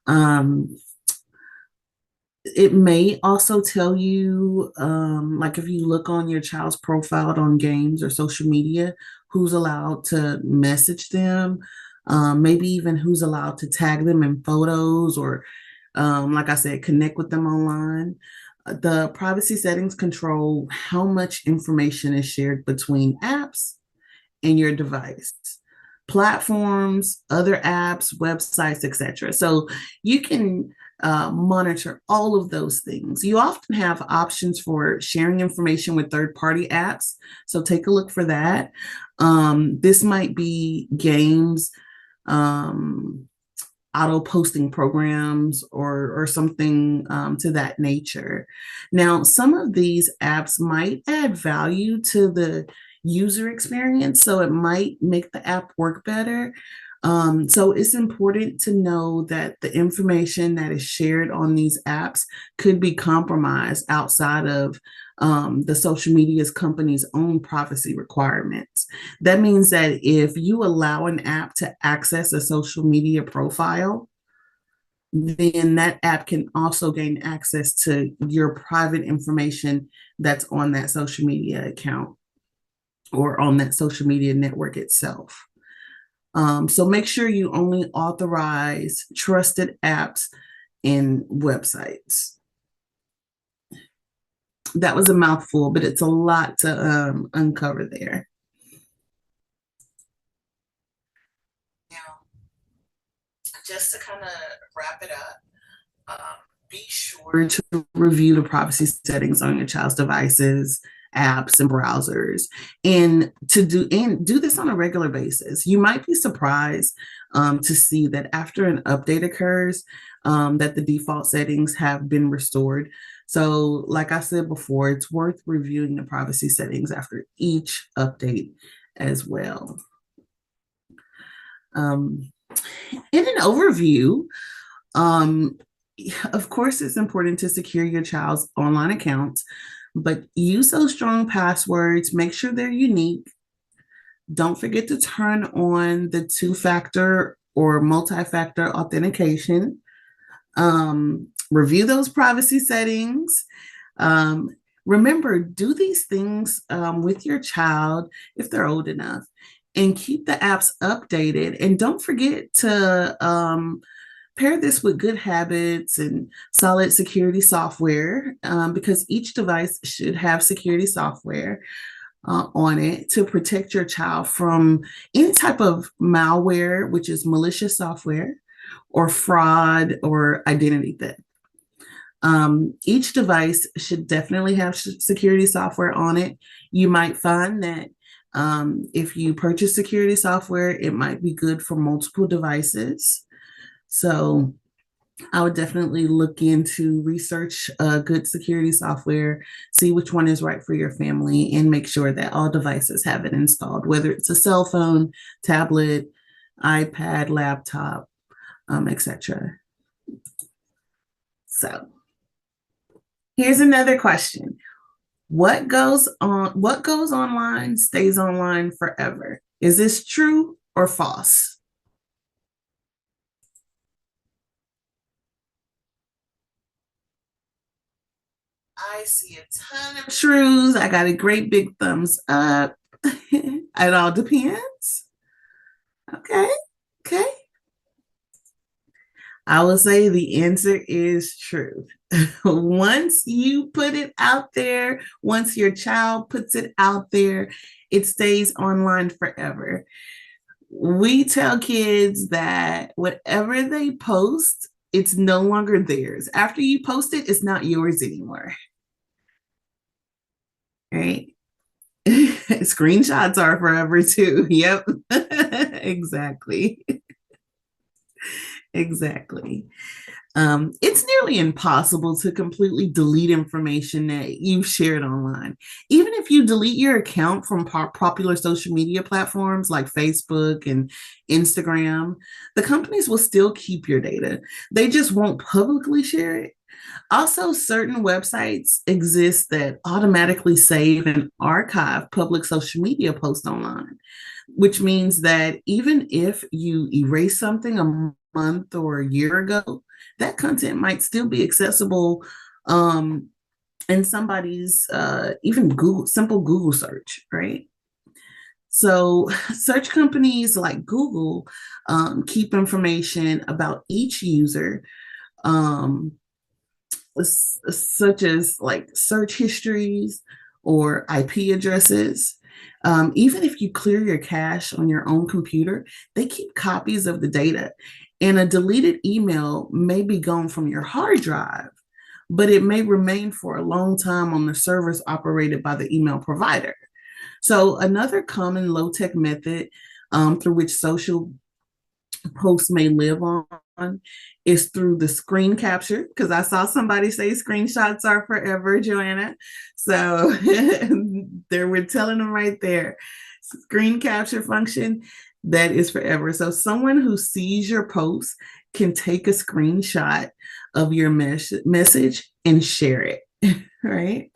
um, it may also tell you, like if you look on your child's profile on games or social media, who's allowed to message them, maybe even who's allowed to tag them in photos or, like I said, connect with them online. The privacy settings control how much information is shared between apps and your device, platforms, other apps, websites, etc. So you can monitor all of those things. You often have options for sharing information with third-party apps, so take a look for that. This might be games, um, auto posting programs, or something to that nature. Now, some of these apps might add value to the user experience, so it might make the app work better. So it's important to know that the information that is shared on these apps could be compromised outside of the social media's company's own privacy requirements. That means that if you allow an app to access a social media profile, then that app can also gain access to your private information that's on that social media account or on that social media network itself. So make sure you only authorize trusted apps and websites. That was a mouthful, but it's a lot to uncover there. Now, just to kind of wrap it up, be sure to review the privacy settings on your child's devices, apps, and browsers, and do this on a regular basis. You might be surprised to see that after an update occurs, that the default settings have been restored. So, like I said before, it's worth reviewing the privacy settings after each update as well. Um, in an overview, um, of course, it's important to secure your child's online accounts, but use those strong passwords. Make sure they're unique. Don't forget to turn on the two-factor or multi-factor authentication. Review those privacy settings. Um, Remember, do these things with your child if they're old enough, and keep the apps updated. And don't forget to pair this with good habits and solid security software, because each device should have security software on it to protect your child from any type of malware, which is malicious software, or fraud or identity theft. Each device should definitely have security software on it. You might find that if you purchase security software, it might be good for multiple devices. So I would definitely look into research good security software, see which one is right for your family, and make sure that all devices have it installed, whether it's a cell phone, tablet, iPad, laptop, etc. So here's another question. What goes online stays online forever? Is this true or false? I see a ton of shrews. I got a great big thumbs up. It all depends. Okay. Okay. I will say the answer is true. Once you put it out there, once your child puts it out there, it stays online forever. We tell kids that whatever they post, it's no longer theirs. After you post it, it's not yours anymore. Right? Screenshots are forever too. Yep. Exactly. Exactly. It's nearly impossible to completely delete information that you've shared online. Even if you delete your account from popular social media platforms like Facebook and Instagram, the companies will still keep your data. They just won't publicly share it. Also, certain websites exist that automatically save and archive public social media posts online, which means that even if you erase something a month or a year ago, that content might still be accessible in somebody's even Google simple Google search, right? So search companies like Google keep information about each user, um, such as like search histories or IP addresses. Even if you clear your cache on your own computer, they keep copies of the data. And a deleted email may be gone from your hard drive, but it may remain for a long time on the servers operated by the email provider. So, another common low tech method through which social posts may live on is through the screen capture, because I saw somebody say screenshots are forever, Joanna. So they were telling them right there. Screen capture function. That is forever. So someone who sees your post can take a screenshot of your message and share it, right?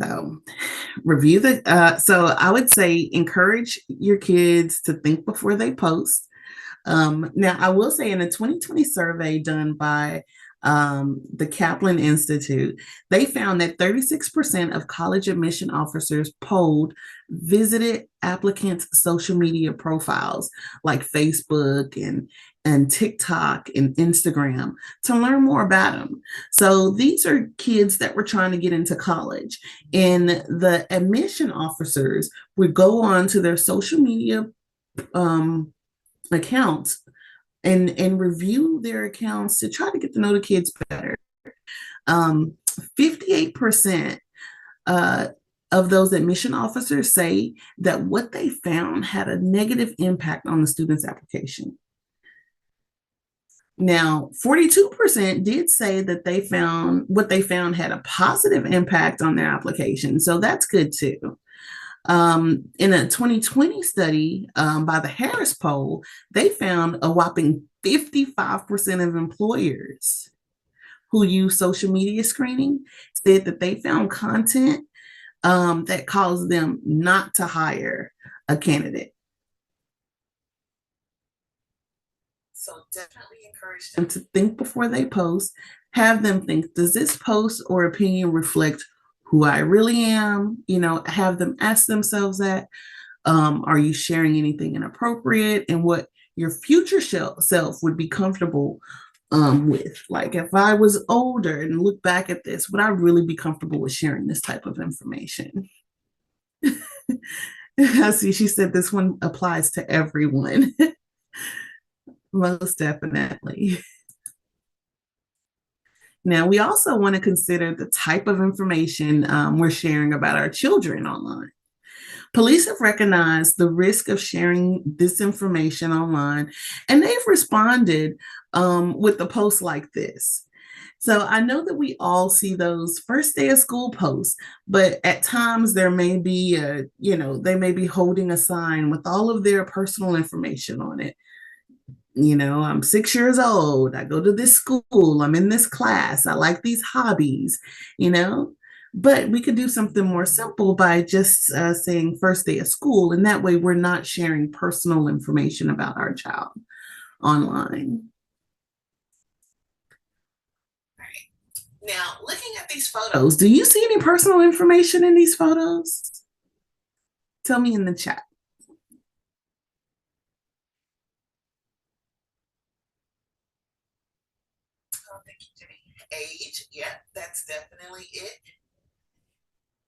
So review so I would say encourage your kids to think before they post. Now, I will say in a 2020 survey done by the Kaplan Institute, they found that 36% of college admission officers polled visited applicants' social media profiles like Facebook and TikTok and Instagram to learn more about them. So these are kids that were trying to get into college, and the admission officers would go on to their social media um, accounts and review their accounts to try to get to know the kids better. 58% uh, of those admission officers say that what they found had a negative impact on the student's application. Now, 42% did say that they found what they found had a positive impact on their application. So that's good too. In a 2020 study by the Harris poll, they found a whopping 55% of employers who use social media screening said that they found content that caused them not to hire a candidate. So definitely encourage them to think before they post. Have them think, does this post or opinion reflect who I really am? You know, have them ask themselves that. Are you sharing anything inappropriate and what your future self would be comfortable with? Like if I was older and look back at this, would I really be comfortable with sharing this type of information? I see she said this one applies to everyone. Most definitely. Now, we also want to consider the type of information we're sharing about our children online. Police have recognized the risk of sharing this information online, and they've responded with a post like this. So I know that we all see those first day of school posts, but at times there may be they may be holding a sign with all of their personal information on it. You know, I'm 6 years old. I go to this school. I'm in this class. I like these hobbies, you know. But we could do something more simple by just saying first day of school. And that way we're not sharing personal information about our child online. All right. Now, looking at these photos, do you see any personal information in these photos? Tell me in the chat. Oh, thank you, Jenny. Age, yep, that's definitely it.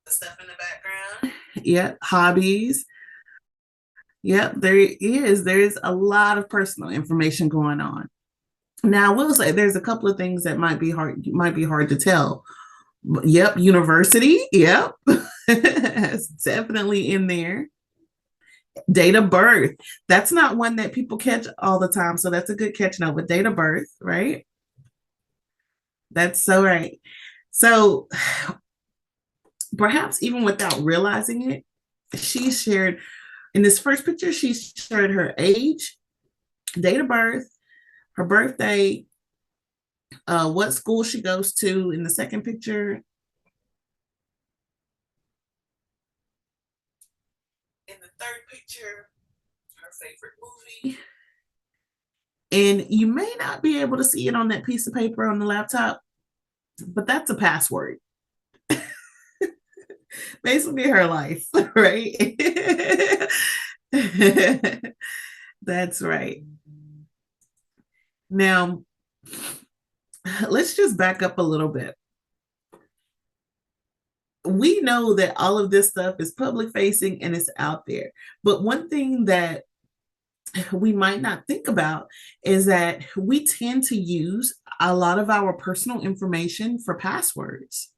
The stuff in the background. Yep, hobbies. Yep, there is. There is a lot of personal information going on. Now, I will say there's a couple of things that might be hard to tell. Yep, university. Yep, it's definitely in there. Date of birth. That's not one that people catch all the time, so that's a good catch note. But date of birth, right? That's so right. So perhaps even without realizing it, she shared in this first picture, she shared her age, date of birth, her birthday, what school she goes to in the second picture. In the third picture, her favorite movie. And you may not be able to see it on that piece of paper on the laptop, but that's a password. Basically, her life, right? That's right. Now, let's just back up a little bit. We know that all of this stuff is public facing and it's out there. But one thing that we might not think about is that we tend to use a lot of our personal information for passwords.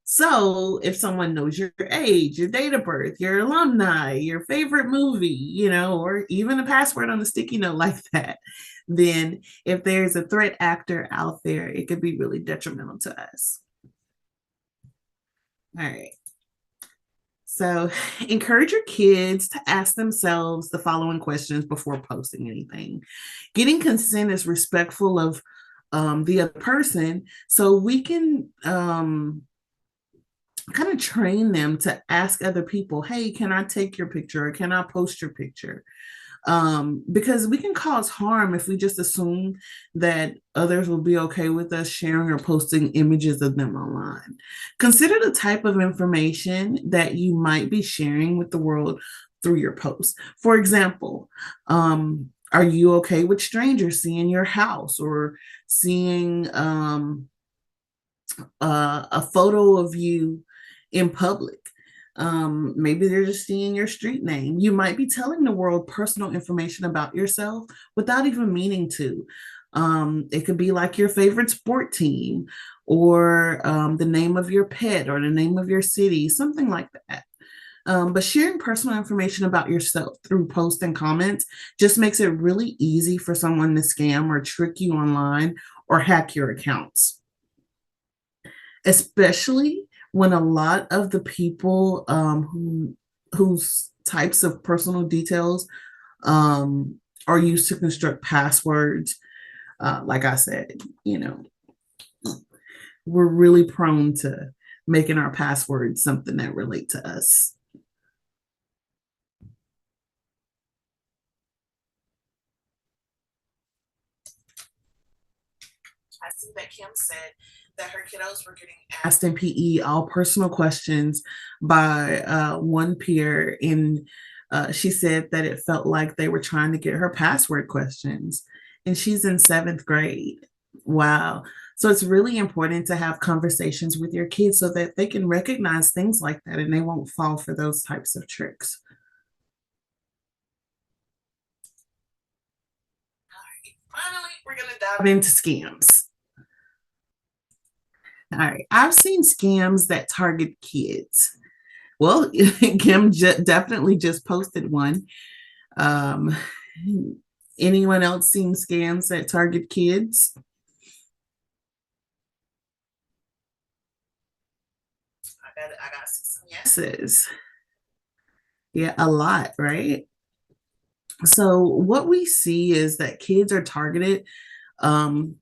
So if someone knows your age, your date of birth, your alumni, your favorite movie, you know, or even a password on a sticky note like that, then if there's a threat actor out there, it could be really detrimental to us. All right. So, encourage your kids to ask themselves the following questions before posting anything. Getting consent is respectful of the other person, so we can kind of train them to ask other people, "Hey, can I take your picture or can I post your picture?" Because we can cause harm if we just assume that others will be okay with us sharing or posting images of them online. Consider the type of information that you might be sharing with the world through your posts. For example, are you okay with strangers seeing your house or seeing a photo of you in public? Maybe they're just seeing your street name. You might be telling the world personal information about yourself without even meaning to. It could be like your favorite sport team or the name of your pet or the name of your city, something like that. But sharing personal information about yourself through posts and comments just makes it really easy for someone to scam or trick you online or hack your accounts, especially when a lot of the people whose types of personal details um, are used to construct passwords. Like I said, you know, we're really prone to making our passwords something that relate to us. I see that Kim said that her kiddos were getting asked in PE all personal questions by one peer, and she said that it felt like they were trying to get her password questions, and she's in seventh grade. Wow. So it's really important to have conversations with your kids so that they can recognize things like that and they won't fall for those types of tricks. Finally, we're going to dive into scams. All right. I've seen scams that target kids. Well, Kim definitely just posted one. Um, Anyone else seen scams that target kids? I got to see some yeses. Yeah, a lot, right? So what we see is that kids are targeted um,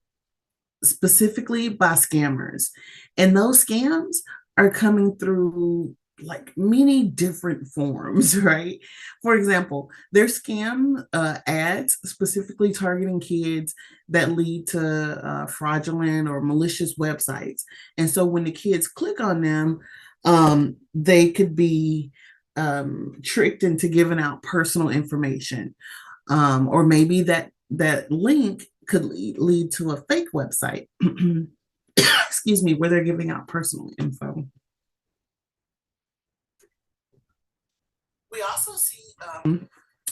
specifically by scammers. And those scams are coming through like many different forms, right? For example, there's scam ads specifically targeting kids that lead to fraudulent or malicious websites. And so when the kids click on them, they could be tricked into giving out personal information, or maybe that link could lead to a fake website. Excuse me, where they're giving out personal info. We also see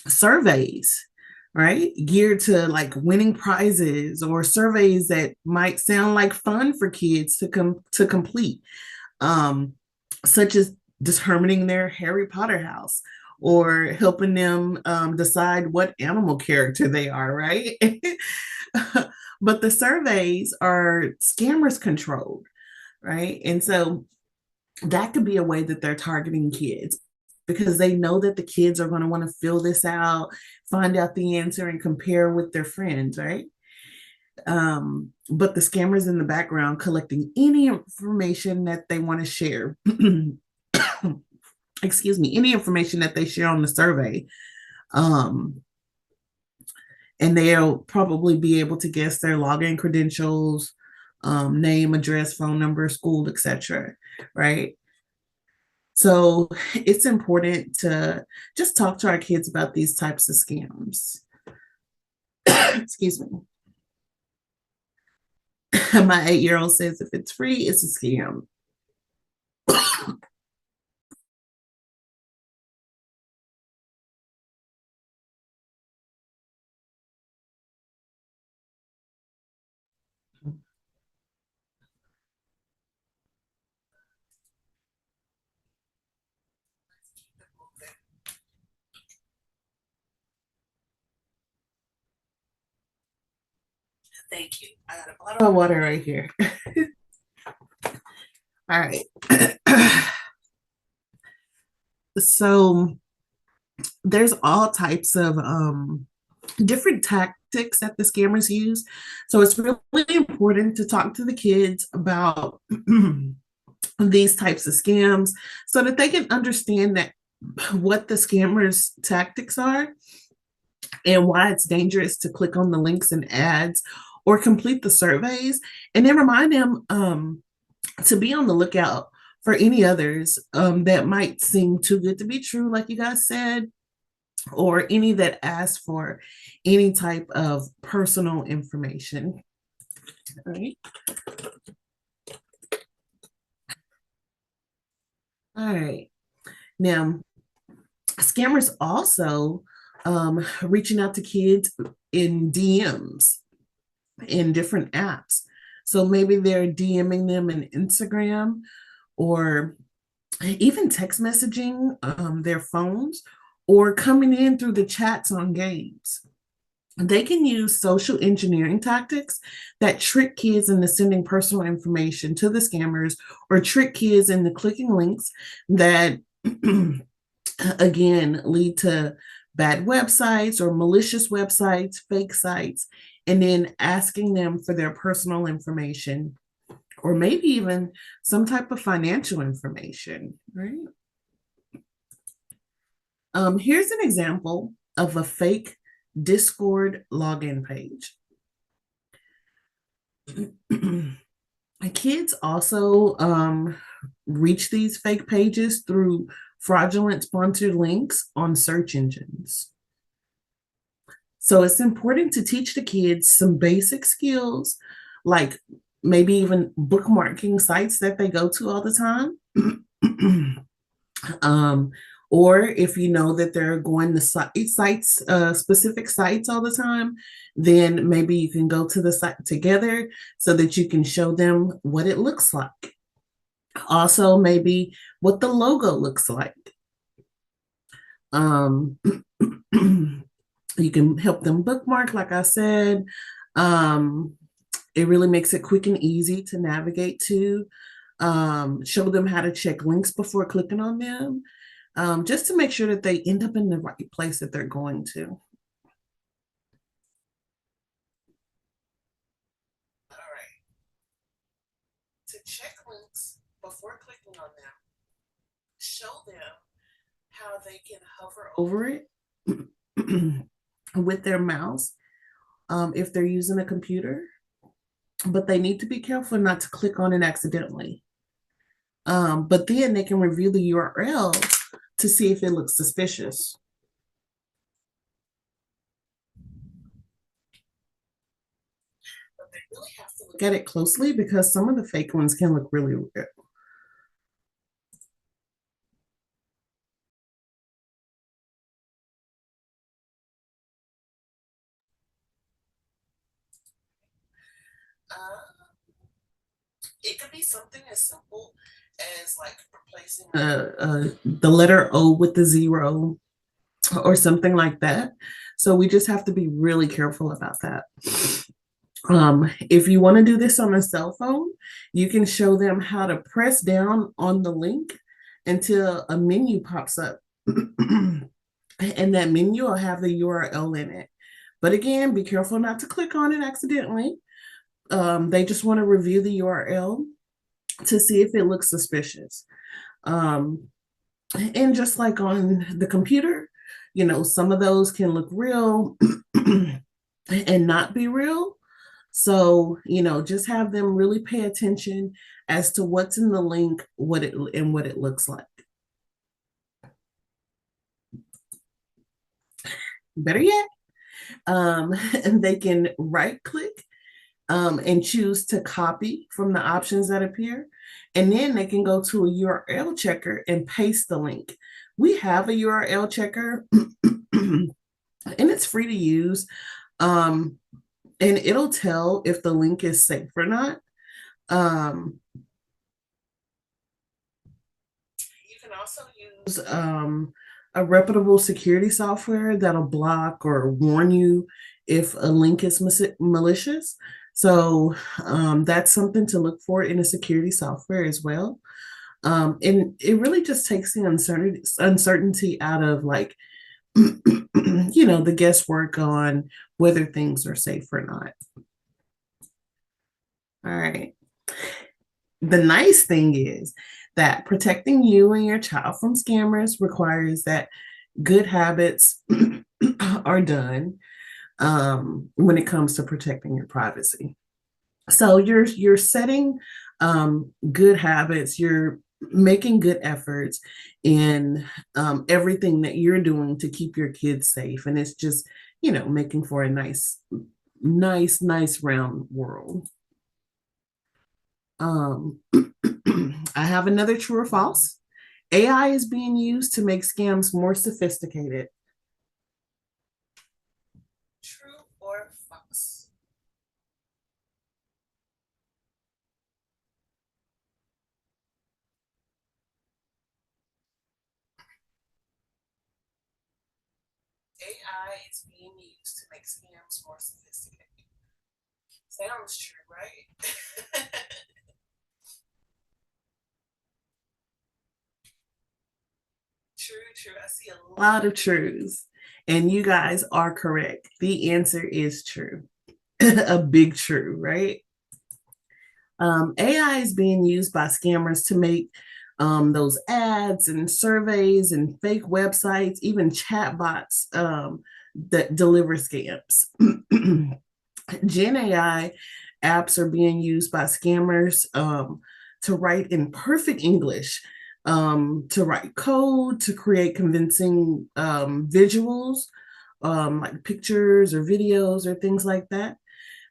surveys, right, geared to like winning prizes, or surveys that might sound like fun for kids to complete, um, such as determining their Harry Potter house or helping them decide what animal character they are, right? But the surveys are scammers controlled, right? And so that could be a way that they're targeting kids because they know that the kids are going to want to fill this out, find out the answer, and compare with their friends, right? But the scammers in the background collecting any information that they want to share. Excuse me, any information that they share on the survey. Um, and they'll probably be able to guess their login credentials, name, address, phone number, school, etc. Right? So it's important to just talk to our kids about these types of scams. Excuse me. My 8-year-old says if it's free, it's a scam. Thank you. I got a bottle of water right here. All right. So there's all types of different tactics that the scammers use. So it's really important to talk to the kids about these types of scams so that they can understand that what the scammers tactics are and why it's dangerous to click on the links and ads or complete the surveys, and then remind them to be on the lookout for any others that might seem too good to be true, like you guys said, or any that ask for any type of personal information. All right. All right. Now, scammers also reaching out to kids in DMs in different apps. So maybe they're DMing them in Instagram or even text messaging their phones or coming in through the chats on games. They can use social engineering tactics that trick kids into sending personal information to the scammers or trick kids into clicking links that, again, lead to bad websites or malicious websites, fake sites, and then asking them for their personal information or maybe even some type of financial information, right? Here's an example of a fake Discord login page. Kids also reach these fake pages through fraudulent sponsored links on search engines. So it's important to teach the kids some basic skills, like maybe even bookmarking sites that they go to all the time. um, or if you know that they're going to sites, specific sites all the time, then maybe you can go to the site together so that you can show them what it looks like. Also, maybe what the logo looks like. Um, you can help them bookmark, like I said. Um, it really makes it quick and easy to navigate to. Show them how to check links before clicking on them, just to make sure that they end up in the right place that they're going to. All right. To check links before clicking on them, show them how they can hover over it with their mouse if they're using a computer, but they need to be careful not to click on it accidentally. But then they can review the URL to see if it looks suspicious. But they really have to look at it closely because some of the fake ones can look really weird. Uh, it could be something as simple as like replacing the letter O with the zero or something like that. So we just have to be really careful about that. If you want to do this on a cell phone, you can show them how to press down on the link until a menu pops up. And that menu will have the URL in it. But again, be careful not to click on it accidentally. They just want to review the URL to see if it looks suspicious. Um, and just like on the computer, some of those can look real and not be real. So, just have them really pay attention as to what's in the link, what it looks like. Better yet, and they can right click and choose to copy from the options that appear. And then they can go to a URL checker and paste the link. We have a URL checker and it's free to use. And it'll tell if the link is safe or not. You can also use a reputable security software that'll block or warn you if a link is malicious. So that's something to look for in a security software as well. And it really just takes the uncertainty out of like, the guesswork on whether things are safe or not. All right. The nice thing is that protecting you and your child from scammers requires that good habits are done when it comes to protecting your privacy. So you're setting good habits. You're making good efforts in everything that you're doing to keep your kids safe, and it's just making for a nice round world. Um, I have another true or false. AI is being used to make scams more sophisticated. True or false? AI is being used to make scams more sophisticated. Sounds true, right? True. I see a lot of truths. And you guys are correct. The answer is true. A big true, right? AI is being used by scammers to make those ads and surveys and fake websites, even chatbots that deliver scams. Gen AI apps are being used by scammers to write in perfect English, to write code, to create convincing visuals, like pictures or videos or things like that.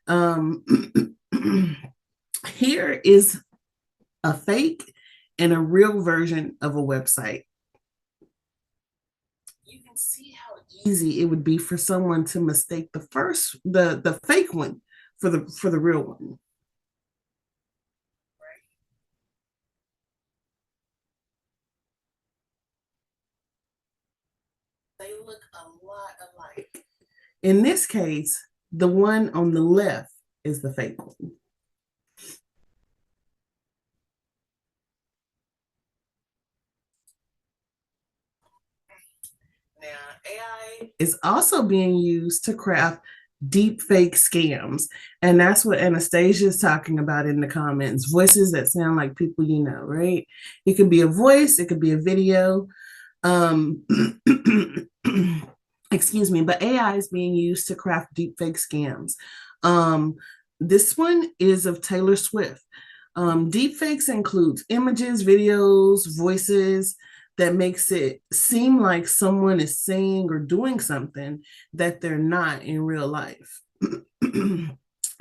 Um, Here is a fake and a real version of a website. You can see how easy it would be for someone to mistake the fake one for the real one. They look a lot alike. In this case, the one on the left is the fake one. Now, AI is also being used to craft deep fake scams. And that's what Anastasia is talking about in the comments. Voices that sound like people you know, right? It could be a voice, it could be a video. Um, excuse me, but AI is being used to craft deep fake scams. Um, this one is of Taylor Swift. Deep fakes includes images, videos, voices that makes it seem like someone is saying or doing something that they're not in real life.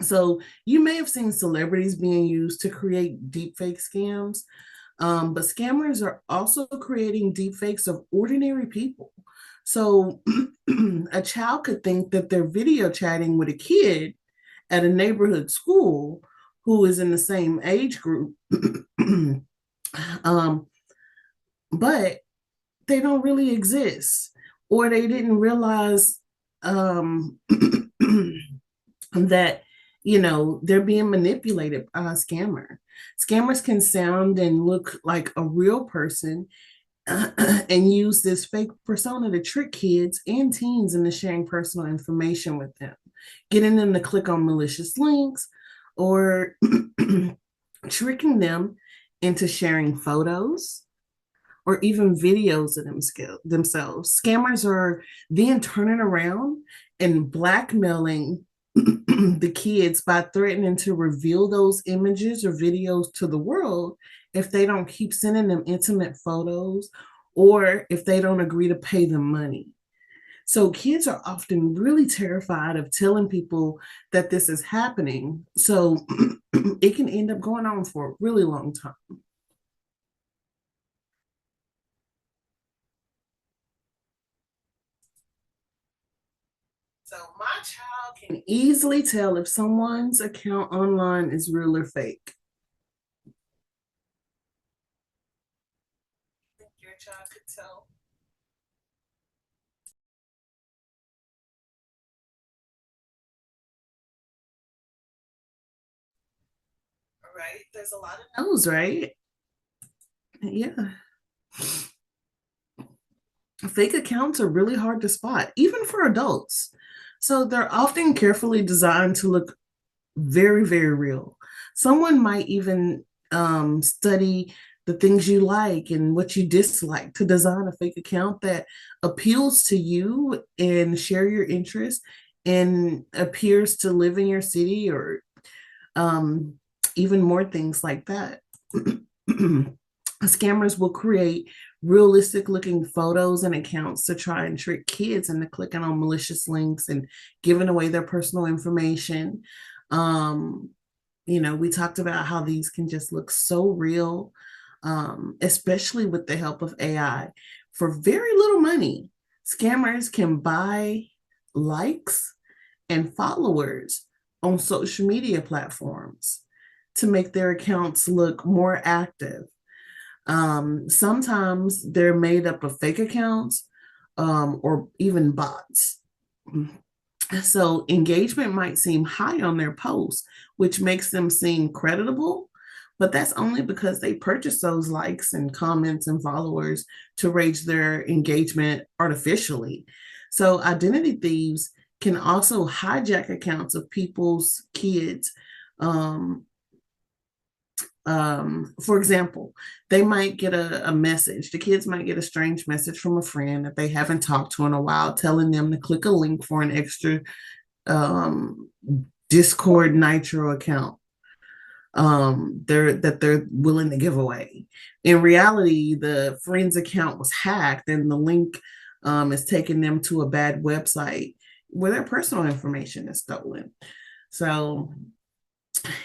So you may have seen celebrities being used to create deep fake scams, but scammers are also creating deep fakes of ordinary people. So a child could think that they're video chatting with a kid at a neighborhood school who is in the same age group, um, but they don't really exist, or they didn't realize um, that they're being manipulated by a scammer. Scammers can sound and look like a real person and use this fake persona to trick kids and teens into sharing personal information with them, getting them to click on malicious links or tricking them into sharing photos or even videos of themselves. Scammers are then turning around and blackmailing the kids by threatening to reveal those images or videos to the world if they don't keep sending them intimate photos or if they don't agree to pay them money. So kids are often really terrified of telling people that this is happening. So it can end up going on for a really long time. So my child can easily tell if someone's account online is real or fake. Your child could tell. Right? There's a lot of those, right? Yeah. Fake accounts are really hard to spot, even for adults. So they're often carefully designed to look very, very real. Someone might even study the things you like and what you dislike to design a fake account that appeals to you and share your interests and appears to live in your city or um, even more things like that. Scammers will create realistic looking photos and accounts to try and trick kids into clicking on malicious links and giving away their personal information. Um, we talked about how these can just look so real, especially with the help of AI. For very little money, scammers can buy likes and followers on social media platforms to make their accounts look more active. Sometimes they're made up of fake accounts or even bots. So engagement might seem high on their posts, which makes them seem creditable, but that's only because they purchase those likes and comments and followers to raise their engagement artificially. So identity thieves can also hijack accounts of people's kids. Um, for example, they might get a message. The kids might get a strange message from a friend that they haven't talked to in a while, telling them to click a link for an extra um, Discord Nitro account they're willing to give away. In reality, the friend's account was hacked, and the link is taking them to a bad website where their personal information is stolen. So,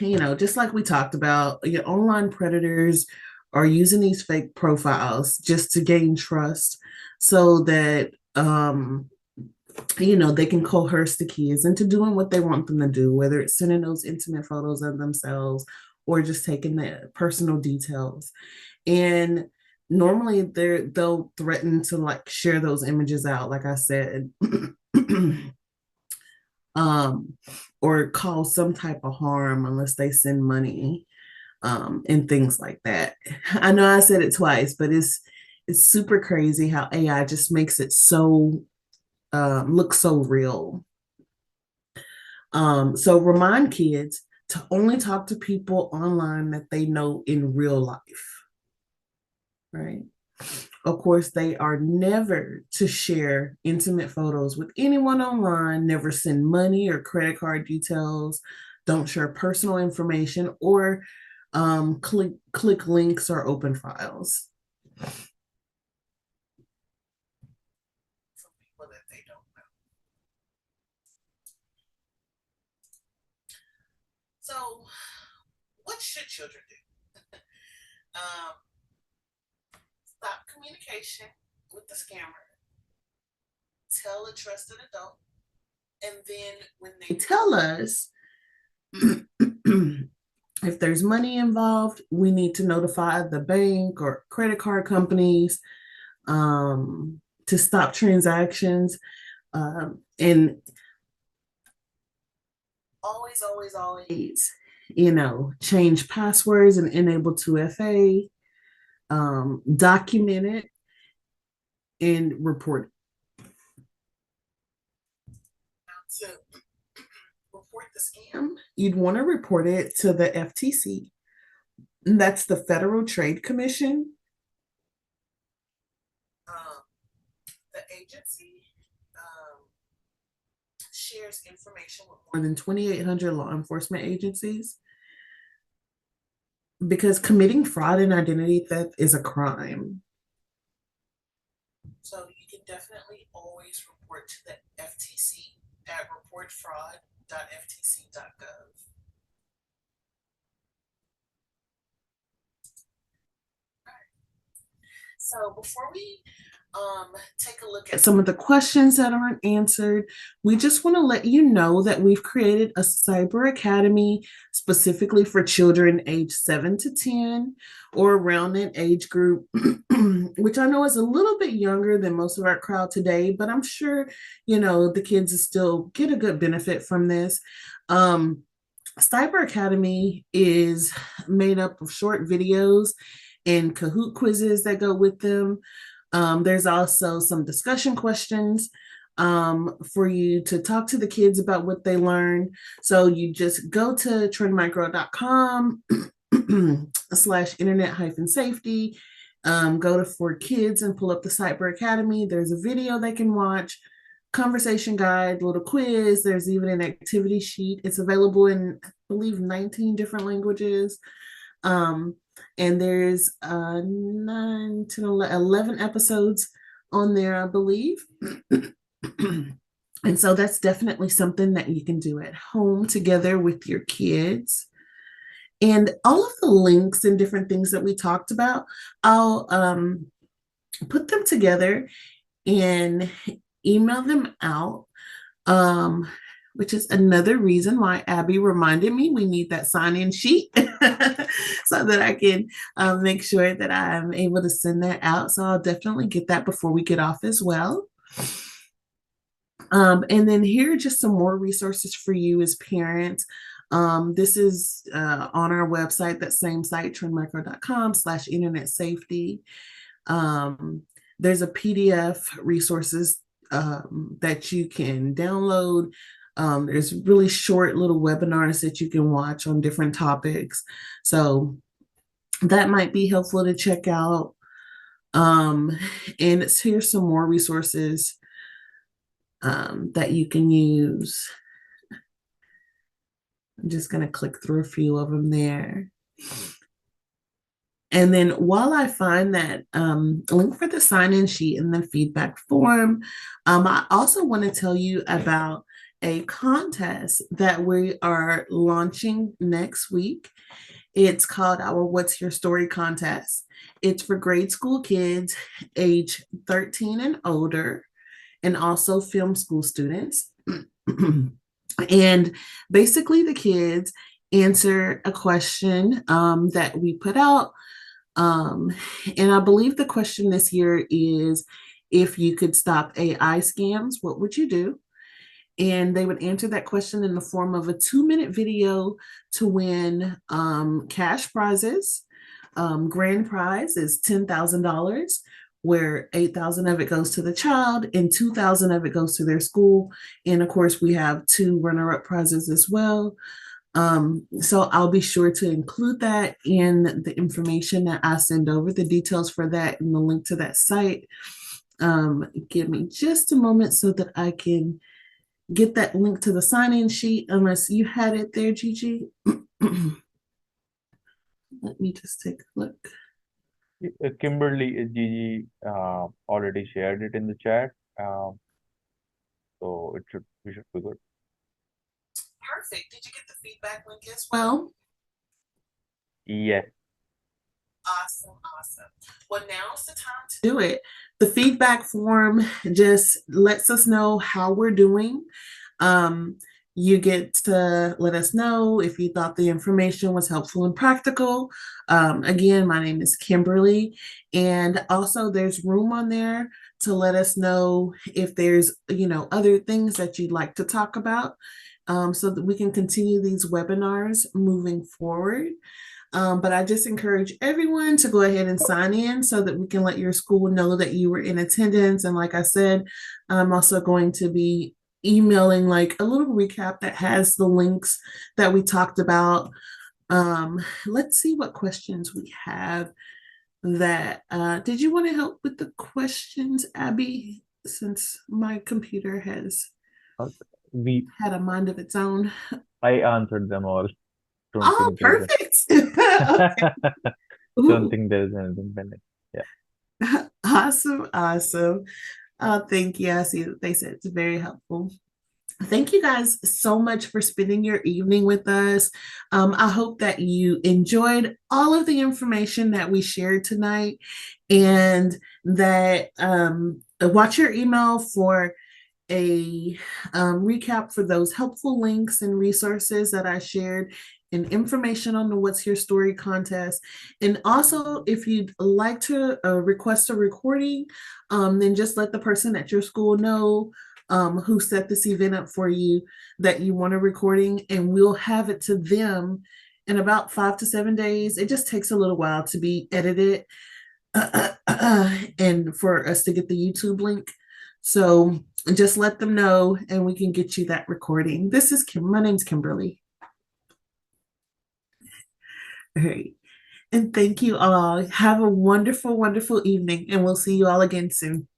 just like we talked about, your online predators are using these fake profiles just to gain trust so that they can coerce the kids into doing what they want them to do, whether it's sending those intimate photos of themselves or just taking the personal details. And normally they'll threaten to like share those images out, like I said, um, or cause some type of harm unless they send money, and things like that. I know I said it twice, but it's super crazy how AI just makes it so look so real. So remind kids to only talk to people online that they know in real life, right? Of course, they are never to share intimate photos with anyone online, never send money or credit card details, don't share personal information or click links or open files. From people that they don't know. So, what should children do? Stop communication with the scammer, tell a trusted adult, and then when they tell us if there's money involved, we need to notify the bank or credit card companies to stop transactions. And always, change passwords and enable 2FA, document it, and report it. To report the scam, you'd want to report it to the FTC. That's the Federal Trade Commission. Um, the agency shares information with more than 2,800 law enforcement agencies because committing fraud and identity theft is a crime. So you can definitely always report to the FTC at reportfraud.ftc.gov. So before we take a look at some of the questions that aren't answered, we just want to let you know that we've created a cyber academy specifically for children age 7 to 10 or around that age group, which I know is a little bit younger than most of our crowd today, but I'm sure, the kids still get a good benefit from this. Cyber Academy is made up of short videos and Kahoot quizzes that go with them. There's also some discussion questions for you to talk to the kids about what they learned. So you just go to trendmicro.com slash internet hyphen safety. Go to for kids and pull up the Cyber Academy. There's a video they can watch, conversation guide, little quiz. There's even an activity sheet. It's available in, I believe, 19 different languages. Um, and there's 9, 10, 11 episodes on there, I believe. And so that's definitely something that you can do at home together with your kids. And all of the links and different things that we talked about, I'll put them together and email them out, um, which is another reason why Abby reminded me we need that sign-in sheet so that I can make sure that I'm able to send that out. So I'll definitely get that before we get off as well. And then here are just some more resources for you as parents. This is on our website, that same site, trendmicro.com slash internet safety. Um, there's a PDF resources that you can download. There's really short little webinars that you can watch on different topics. So that might be helpful to check out. And here's some more resources that you can use. I'm just going to click through a few of them there. And then while I find that link for the sign-in sheet and the feedback form, I also want to tell you about a contest that we are launching next week. It's called our What's Your Story contest. It's for grade school kids age 13 and older, and also film school students. And basically, the kids answer a question that we put out. And I believe the question this year is, if you could stop AI scams, what would you do? And they would answer that question in the form of a 2-minute video to win cash prizes. Grand prize is $10,000, where 8,000 of it goes to the child and 2,000 of it goes to their school. And of course, we have 2 runner-up prizes as well. So I'll be sure to include that in the information that I send over, the details for that and the link to that site. Give me just a moment so that I can get that link to the sign-in sheet, unless you had it there, Gigi. Let me just take a look.
Kimberly, Gigi already shared it in the chat, so we should be good.
Perfect. Did you get the feedback link as well?
Yes.
Awesome, awesome. Well, now's the time to do it. The feedback form just lets us know how we're doing. Um, you get to let us know if you thought the information was helpful and practical. Again, my name is Kimberly, and also there's room on there to let us know if there's other things that you'd like to talk about, so that we can continue these webinars moving forward. But I just encourage everyone to go ahead and sign in so that we can let your school know that you were in attendance. And like I said, I'm also going to be emailing like a little recap that has the links that we talked about. Let's see what questions we have. Did you want to help with the questions, Abby, since my computer has
Uh, we
had a mind of its own?
I answered them all. Don't
Oh,
think there's
perfect. Okay.
a, don't
Ooh.
think there's anything pending. Yeah.
Awesome, awesome. Thank you. I see that they said it's very helpful. Thank you guys so much for spending your evening with us. I hope that you enjoyed all of the information that we shared tonight, and that watch your email for a recap for those helpful links and resources that I shared, and information on the What's Your Story contest. And also, if you'd like to request a recording, then just let the person at your school know who set this event up for you that you want a recording, and we'll have it to them in about 5 to 7 days. It just takes a little while to be edited and for us to get the YouTube link. So just let them know and we can get you that recording. This is Kim. My name's Kimberly. All right. And thank you all. Have a wonderful, wonderful evening, and we'll see you all again soon.